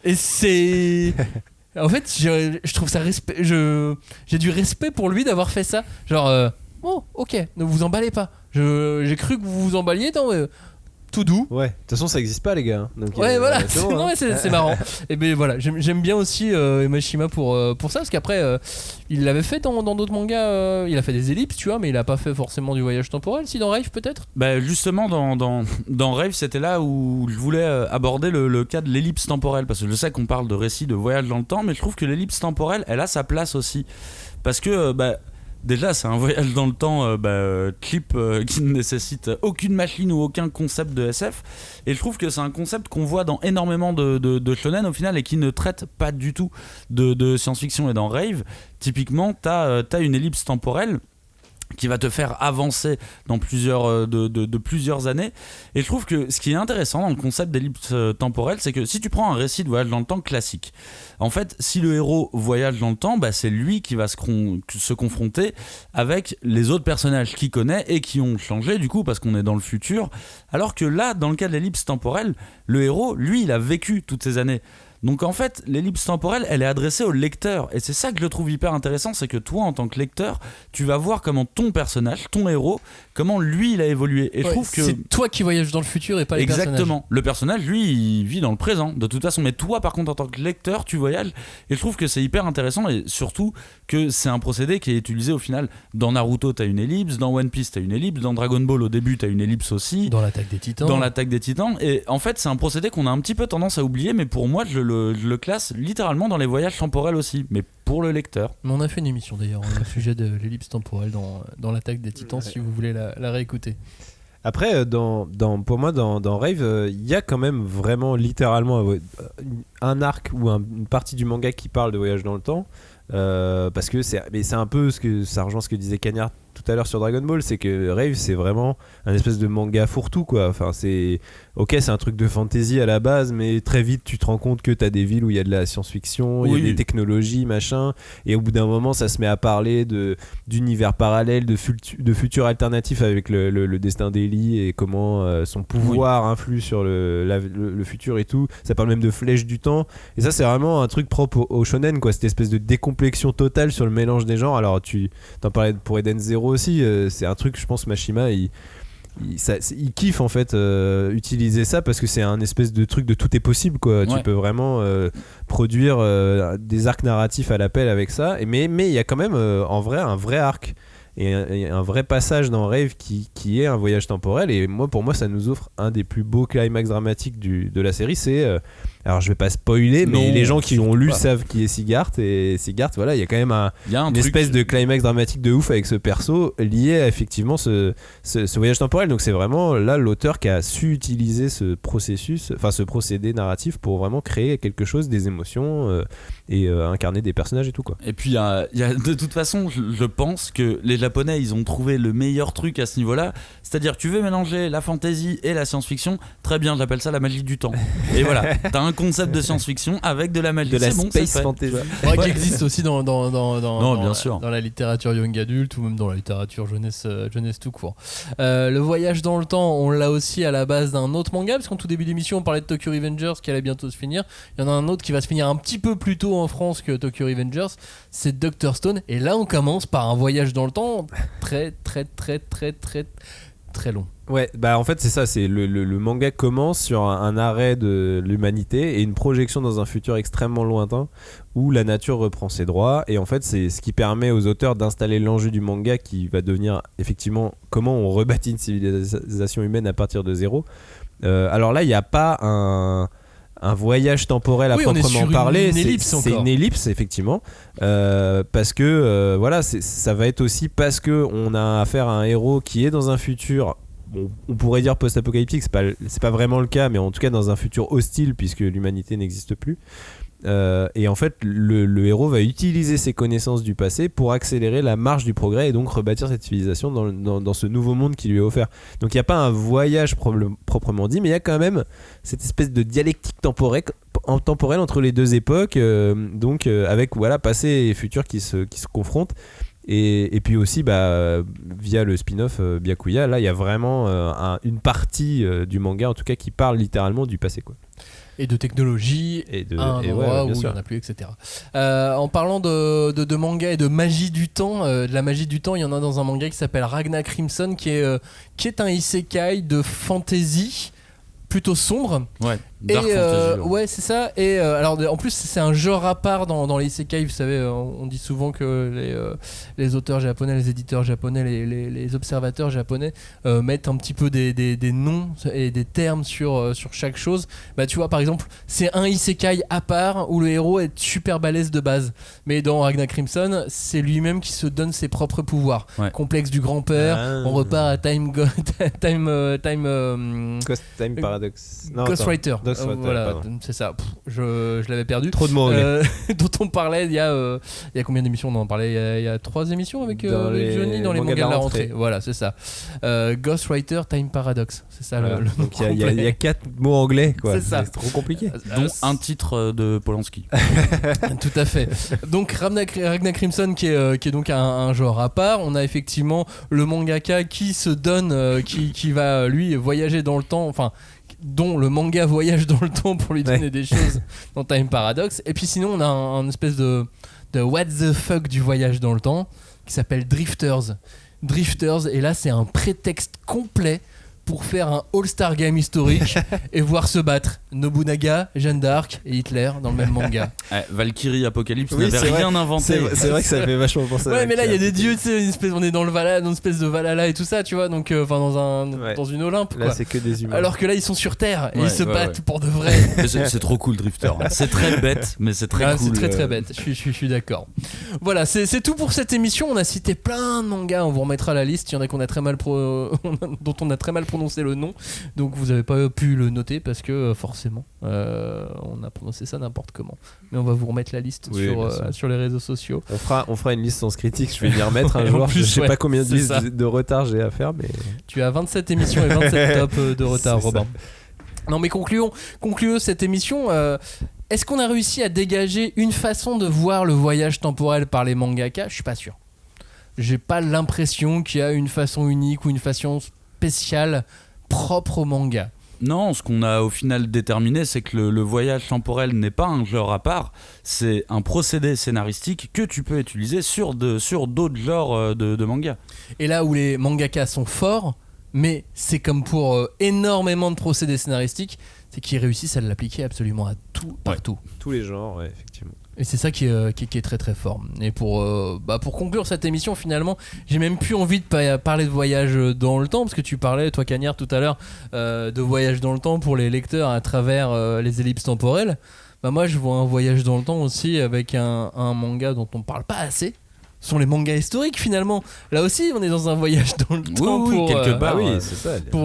Et c'est... En fait, je trouve ça j'ai du respect pour lui d'avoir fait ça. Genre, oh, ok, ne vous emballez pas. J'ai cru que vous vous emballiez dans... tout doux. Ouais, de toute façon ça existe pas les gars. Donc, ouais, voilà, c'est bon, non, mais c'est marrant. Et ben voilà, j'aime bien aussi Mashima pour ça, parce qu'après, il l'avait fait dans d'autres mangas, il a fait des ellipses, tu vois, mais il a pas fait forcément du voyage temporel, si dans Rave peut-être. Bah justement, dans Rave, c'était là où je voulais aborder le cas de l'ellipse temporelle, parce que je sais qu'on parle de récits de voyage dans le temps, mais je trouve que l'ellipse temporelle, elle a sa place aussi. Parce que... déjà, c'est un voyage dans le temps clip qui ne nécessite aucune machine ou aucun concept de SF. Et je trouve que c'est un concept qu'on voit dans énormément de shonen au final et qui ne traite pas du tout de science-fiction. Et dans Rave, typiquement, t'as une ellipse temporelle qui va te faire avancer dans plusieurs années. Et je trouve que ce qui est intéressant dans le concept d'ellipse temporelle, c'est que si tu prends un récit de voyage dans le temps classique, en fait, si le héros voyage dans le temps, c'est lui qui va se confronter avec les autres personnages qu'il connaît et qui ont changé du coup parce qu'on est dans le futur. Alors que là, dans le cas de l'ellipse temporelle, le héros, lui, il a vécu toutes ces années. Donc en fait, l'ellipse temporelle, elle est adressée au lecteur. Et c'est ça que je trouve hyper intéressant, c'est que toi, en tant que lecteur, tu vas voir comment ton personnage, ton héros, comment lui, il a évolué. Et je trouve que... c'est toi qui voyages dans le futur et pas les personnages. Exactement. Le personnage, lui, il vit dans le présent, de toute façon. Mais toi, par contre, en tant que lecteur, tu voyages. Et je trouve que c'est hyper intéressant. Et surtout que c'est un procédé qui est utilisé au final. Dans Naruto, t'as une ellipse. Dans One Piece, t'as une ellipse. Dans Dragon Ball, au début, t'as une ellipse aussi. Dans l'Attaque des Titans. Et en fait, c'est un procédé qu'on a un petit peu tendance à oublier. Mais pour moi, je le classe littéralement dans les voyages temporels aussi, mais pour le lecteur. Mais on a fait une émission d'ailleurs au sujet de l'ellipse temporelle dans l'Attaque des Titans, si vous voulez la réécouter. Après, pour moi, dans Rave, il y a quand même vraiment littéralement un arc ou une partie du manga qui parle de voyage dans le temps. Parce que c'est un peu ça rejoint ce que disait Cagnard tout à l'heure sur Dragon Ball, c'est que Rave c'est vraiment un espèce de manga fourre-tout quoi. Enfin c'est un truc de fantasy à la base, mais très vite tu te rends compte que t'as des villes où il y a de la science-fiction, il y a des technologies machin, et au bout d'un moment ça se met à parler d'univers parallèles, de futurs alternatifs avec le destin d'Ellie et comment son pouvoir influe sur le futur et tout. Ça parle même de flèches du temps, et ça c'est vraiment un truc propre au shonen quoi, cette espèce de décomplexion totale sur le mélange des genres. Alors tu t'en parlais pour Eden Zero aussi, c'est un truc je pense Mashima il kiffe en fait utiliser ça parce que c'est un espèce de truc de tout est possible quoi. Tu peux vraiment produire des arcs narratifs à l'appel avec ça, mais il y a quand même en vrai un vrai arc et un vrai passage dans Rave qui est un voyage temporel, et pour moi ça nous offre un des plus beaux climax dramatiques de la série. C'est alors je vais pas spoiler, mais les gens qui l'ont lu savent qui est Sigart, et Sigart, voilà, il y a quand même une espèce de climax dramatique de ouf avec ce perso lié à effectivement ce voyage temporel. Donc c'est vraiment là l'auteur qui a su utiliser ce procédé narratif pour vraiment créer quelque chose, des émotions et incarner des personnages et tout quoi. Et puis il y a de toute façon, je pense que les Japonais ils ont trouvé le meilleur truc à ce niveau-là, c'est-à-dire tu veux mélanger la fantasy et la science-fiction, très bien, j'appelle ça la magie du temps. Et voilà, t'as un concept de science-fiction avec de la magie, de la c'est space bon, fantasy. Qui existe aussi dans bien sûr, dans la littérature young adulte ou même dans la littérature jeunesse tout court. Le voyage dans le temps, on l'a aussi à la base d'un autre manga, parce qu'en tout début d'émission on parlait de Tokyo Revengers qui allait bientôt se finir. Il y en a un autre qui va se finir un petit peu plus tôt en France que Tokyo Revengers, c'est Dr Stone, et là on commence par un voyage dans le temps très très très très très très long. Ouais, bah en fait c'est ça, c'est le manga commence sur un arrêt de l'humanité et une projection dans un futur extrêmement lointain où la nature reprend ses droits, et en fait c'est ce qui permet aux auteurs d'installer l'enjeu du manga qui va devenir effectivement comment on rebâtit une civilisation humaine à partir de zéro. Alors là il n'y a pas un voyage temporel à proprement parler, c'est une ellipse effectivement, parce que voilà, ça va être aussi parce que on a affaire à un héros qui est dans un futur, on pourrait dire post-apocalyptique, c'est pas vraiment le cas, mais en tout cas dans un futur hostile puisque l'humanité n'existe plus. Et en fait, le héros va utiliser ses connaissances du passé pour accélérer la marche du progrès et donc rebâtir cette civilisation dans ce nouveau monde qui lui est offert. Donc il n'y a pas un voyage proprement dit, mais il y a quand même cette espèce de dialectique temporelle entre les deux époques, avec passé et futur qui se confrontent. Et puis aussi via le spin-off Byakuya, là il y a vraiment une partie du manga en tout cas qui parle littéralement du passé, quoi. Et de technologie, à un endroit où il n'y en a plus, etc. En parlant de manga et de magie du temps, de la magie du temps, il y en a dans un manga qui s'appelle Ragna Crimson, qui est un isekai de fantasy plutôt sombre. Ouais, dark fantasy. Ouais, c'est ça. Et alors, en plus, c'est un genre à part dans les isekai. Vous savez, on dit souvent que les auteurs japonais, les éditeurs japonais, les observateurs japonais mettent un petit peu des noms et des termes sur chaque chose. Bah, tu vois, par exemple, c'est un isekai à part où le héros est super balèze de base. Mais dans Ragna Crimson, c'est lui-même qui se donne ses propres pouvoirs. Ouais. Complexe du grand-père, on repart à Time Paradox. Ghostwriter. Voilà, c'est ça. Je l'avais perdu. Trop de mots anglais. Dont on parlait il y a combien d'émissions on en parlait il y a 3 émissions avec Johnny dans les mangas de la rentrée. Voilà, c'est ça. Ghostwriter Time Paradox. C'est ça le nom. Donc il y a 4 mots anglais, quoi. C'est ça. C'est trop compliqué. Dont un titre de Polanski. Tout à fait. Donc Ragna Crimson qui est donc un genre à part. On a effectivement le mangaka qui se donne, qui va lui voyager dans le temps, enfin dont le manga voyage dans le temps pour lui donner des choses dans Time Paradox. Et puis sinon on a un espèce de what the fuck du voyage dans le temps qui s'appelle Drifters, et là c'est un prétexte complet pour faire un All-Star Game historique et voir se battre Nobunaga, Jeanne d'Arc et Hitler dans le même manga. Valkyrie Apocalypse n'avait rien inventé. C'est vrai que ça fait vachement penser à mais là il y a des dieux, tu sais, on est dans une espèce de Valhalla et tout ça, tu vois, donc dans une Olympe, quoi. Là c'est que des humains. Alors que là ils sont sur Terre et ils se battent pour de vrai. C'est trop cool Drifter. C'est très bête, mais c'est très cool. C'est très bête. Je suis d'accord. Voilà, c'est tout pour cette émission. On a cité plein de mangas. On vous remettra la liste. Il y en a dont on a très mal prononcé le nom, donc vous n'avez pas pu le noter parce que forcément on a prononcé ça n'importe comment, mais on va vous remettre la liste sur les réseaux sociaux. On fera une liste sans critique, je vais m'y remettre un jour. Je sais pas combien de listes de retard j'ai à faire, mais tu as 27 émissions et 27 tops de retard, Robin. Non mais concluons cette émission. Est-ce qu'on a réussi à dégager une façon de voir le voyage temporel par les mangaka? Je suis pas sûr. J'ai pas l'impression qu'il y a une façon unique ou une façon spéciale propre au manga. Non, ce qu'on a au final déterminé, c'est que le voyage temporel n'est pas un genre à part, c'est un procédé scénaristique que tu peux utiliser sur d'autres genres de manga. Et là où les mangakas sont forts, mais c'est comme pour énormément de procédés scénaristiques, c'est qu'ils réussissent à l'appliquer absolument à tout, partout. Tous les genres, effectivement. Et c'est ça qui est très très fort. Et pour conclure cette émission, finalement, j'ai même plus envie de parler de voyage dans le temps, parce que tu parlais, toi Cagnard, tout à l'heure, de voyage dans le temps pour les lecteurs à travers les ellipses temporelles. Moi, je vois un voyage dans le temps aussi avec un manga dont on parle pas assez. Ce sont les mangas historiques, finalement. Là aussi, on est dans un voyage dans le temps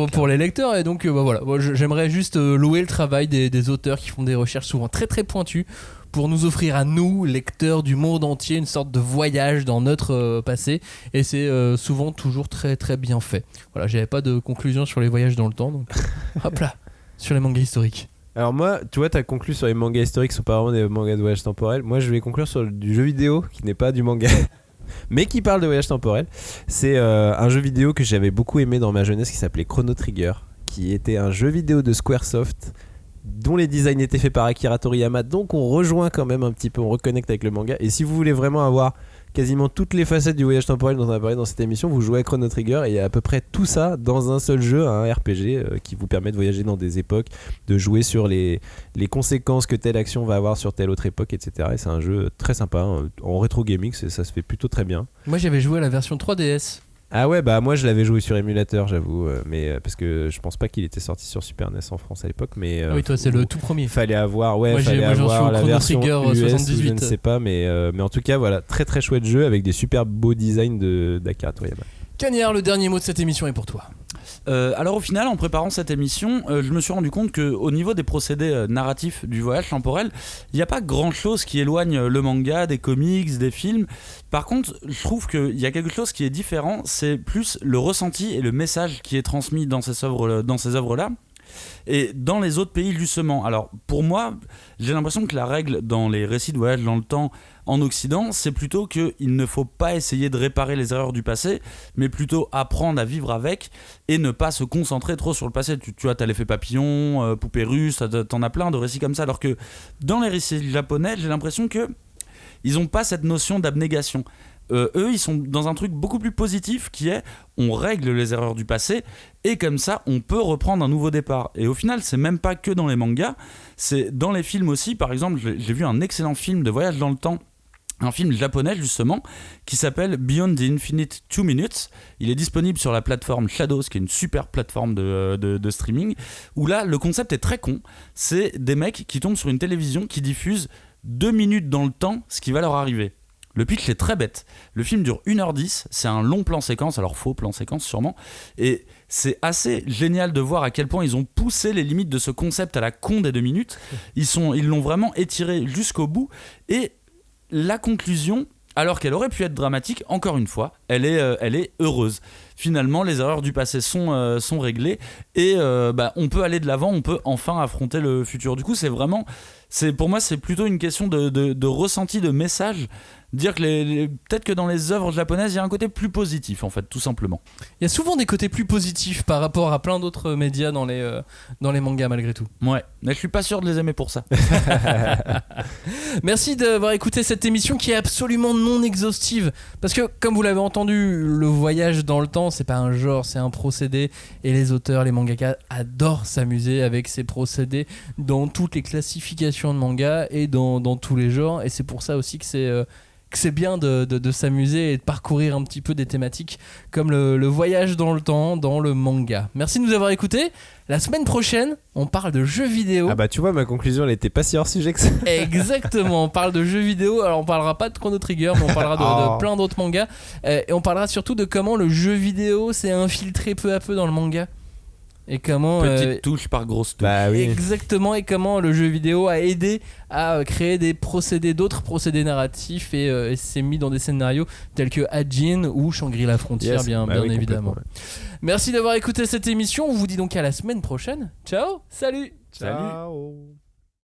pour les lecteurs. Et donc, voilà. Moi, j'aimerais juste louer le travail des auteurs qui font des recherches souvent très très pointues pour nous offrir à nous, lecteurs du monde entier, une sorte de voyage dans notre passé. Et c'est souvent toujours très très bien fait. Voilà, j'avais pas de conclusion sur les voyages dans le temps, donc hop là, sur les mangas historiques. Alors moi, tu vois, t'as conclu sur les mangas historiques qui sont pas vraiment des mangas de voyage temporel. Moi, je vais conclure sur du jeu vidéo qui n'est pas du manga. Mais qui parle de voyage temporel. C'est un jeu vidéo que j'avais beaucoup aimé dans ma jeunesse qui s'appelait Chrono Trigger, qui était un jeu vidéo de Squaresoft dont les designs étaient faits par Akira Toriyama, donc on rejoint quand même un petit peu, on reconnecte avec le manga. Et si vous voulez vraiment avoir quasiment toutes les facettes du voyage temporel dont on a parlé dans cette émission, vous jouez à Chrono Trigger et il y a à peu près tout ça dans un seul jeu, un RPG qui vous permet de voyager dans des époques, de jouer sur les conséquences que telle action va avoir sur telle autre époque, etc. Et c'est un jeu très sympa, en rétro gaming, ça se fait plutôt très bien. Moi j'avais joué à la version 3DS. Ah ouais, moi je l'avais joué sur émulateur, j'avoue, mais parce que je pense pas qu'il était sorti sur Super NES en France à l'époque, mais oui, toi c'est le tout premier. Fallait avoir la version US 78. Je ne sais pas, mais en tout cas voilà, très très chouette jeu avec des super beaux designs d'Akira Toriyama. Cagnard, le dernier mot de cette émission est pour toi. Alors au final, en préparant cette émission, je me suis rendu compte qu'au niveau des procédés narratifs du voyage temporel, il n'y a pas grand-chose qui éloigne le manga des comics, des films. Par contre, je trouve qu'il y a quelque chose qui est différent, c'est plus le ressenti et le message qui est transmis dans ces œuvres-là. Et dans les autres pays justement, alors pour moi j'ai l'impression que la règle dans les récits de voyage dans le temps en Occident, c'est plutôt qu'il ne faut pas essayer de réparer les erreurs du passé, mais plutôt apprendre à vivre avec et ne pas se concentrer trop sur le passé. Tu vois, t'as l'effet papillon, poupée russe, t'en as plein de récits comme ça, alors que dans les récits japonais j'ai l'impression que ils n'ont pas cette notion d'abnégation. Eux, ils sont dans un truc beaucoup plus positif qui est on règle les erreurs du passé et comme ça, on peut reprendre un nouveau départ. Et au final, c'est même pas que dans les mangas, c'est dans les films aussi. Par exemple, j'ai vu un excellent film de voyage dans le temps, un film japonais justement, qui s'appelle Beyond the Infinite 2 Minutes. Il est disponible sur la plateforme Shadows, qui est une super plateforme de streaming, où là, le concept est très con. C'est des mecs qui tombent sur une télévision qui diffuse 2 minutes dans le temps ce qui va leur arriver. Le pitch est très bête. Le film dure 1h10, c'est un long plan séquence, alors faux plan séquence sûrement, et c'est assez génial de voir à quel point ils ont poussé les limites de ce concept à la con des 2 minutes. Ils l'ont vraiment étiré jusqu'au bout, et la conclusion, alors qu'elle aurait pu être dramatique, encore une fois, elle est heureuse. Finalement, les erreurs du passé sont réglées, et on peut aller de l'avant, on peut enfin affronter le futur. Du coup, pour moi, c'est plutôt une question de ressenti, de message. Dire que peut-être que dans les œuvres japonaises, il y a un côté plus positif, en fait, tout simplement. Il y a souvent des côtés plus positifs par rapport à plein d'autres médias dans les mangas, malgré tout. Ouais, mais je suis pas sûr de les aimer pour ça. Merci d'avoir écouté cette émission qui est absolument non exhaustive. Parce que, comme vous l'avez entendu, le voyage dans le temps, c'est pas un genre, c'est un procédé. Et les auteurs, les mangaka adorent s'amuser avec ces procédés dans toutes les classifications de manga et dans tous les genres. Et c'est pour ça aussi que c'est bien de s'amuser et de parcourir un petit peu des thématiques comme le voyage dans le temps dans le manga. Merci de nous avoir écoutés. La semaine prochaine, on parle de jeux vidéo. Ah bah tu vois, ma conclusion elle était pas si hors sujet que ça. Exactement, on parle de jeux vidéo. Alors on parlera pas de Chrono Trigger, mais on parlera de plein d'autres mangas. Et on parlera surtout de comment le jeu vidéo s'est infiltré peu à peu dans le manga. Et comment petite touche par grosse touche. Bah oui. Exactement, et comment le jeu vidéo a aidé à créer d'autres procédés narratifs et s'est mis dans des scénarios tels que Hajin ou Shangri-La Frontier, bien évidemment. Ouais. Merci d'avoir écouté cette émission. On vous dit donc à la semaine prochaine. Ciao, salut. Ciao.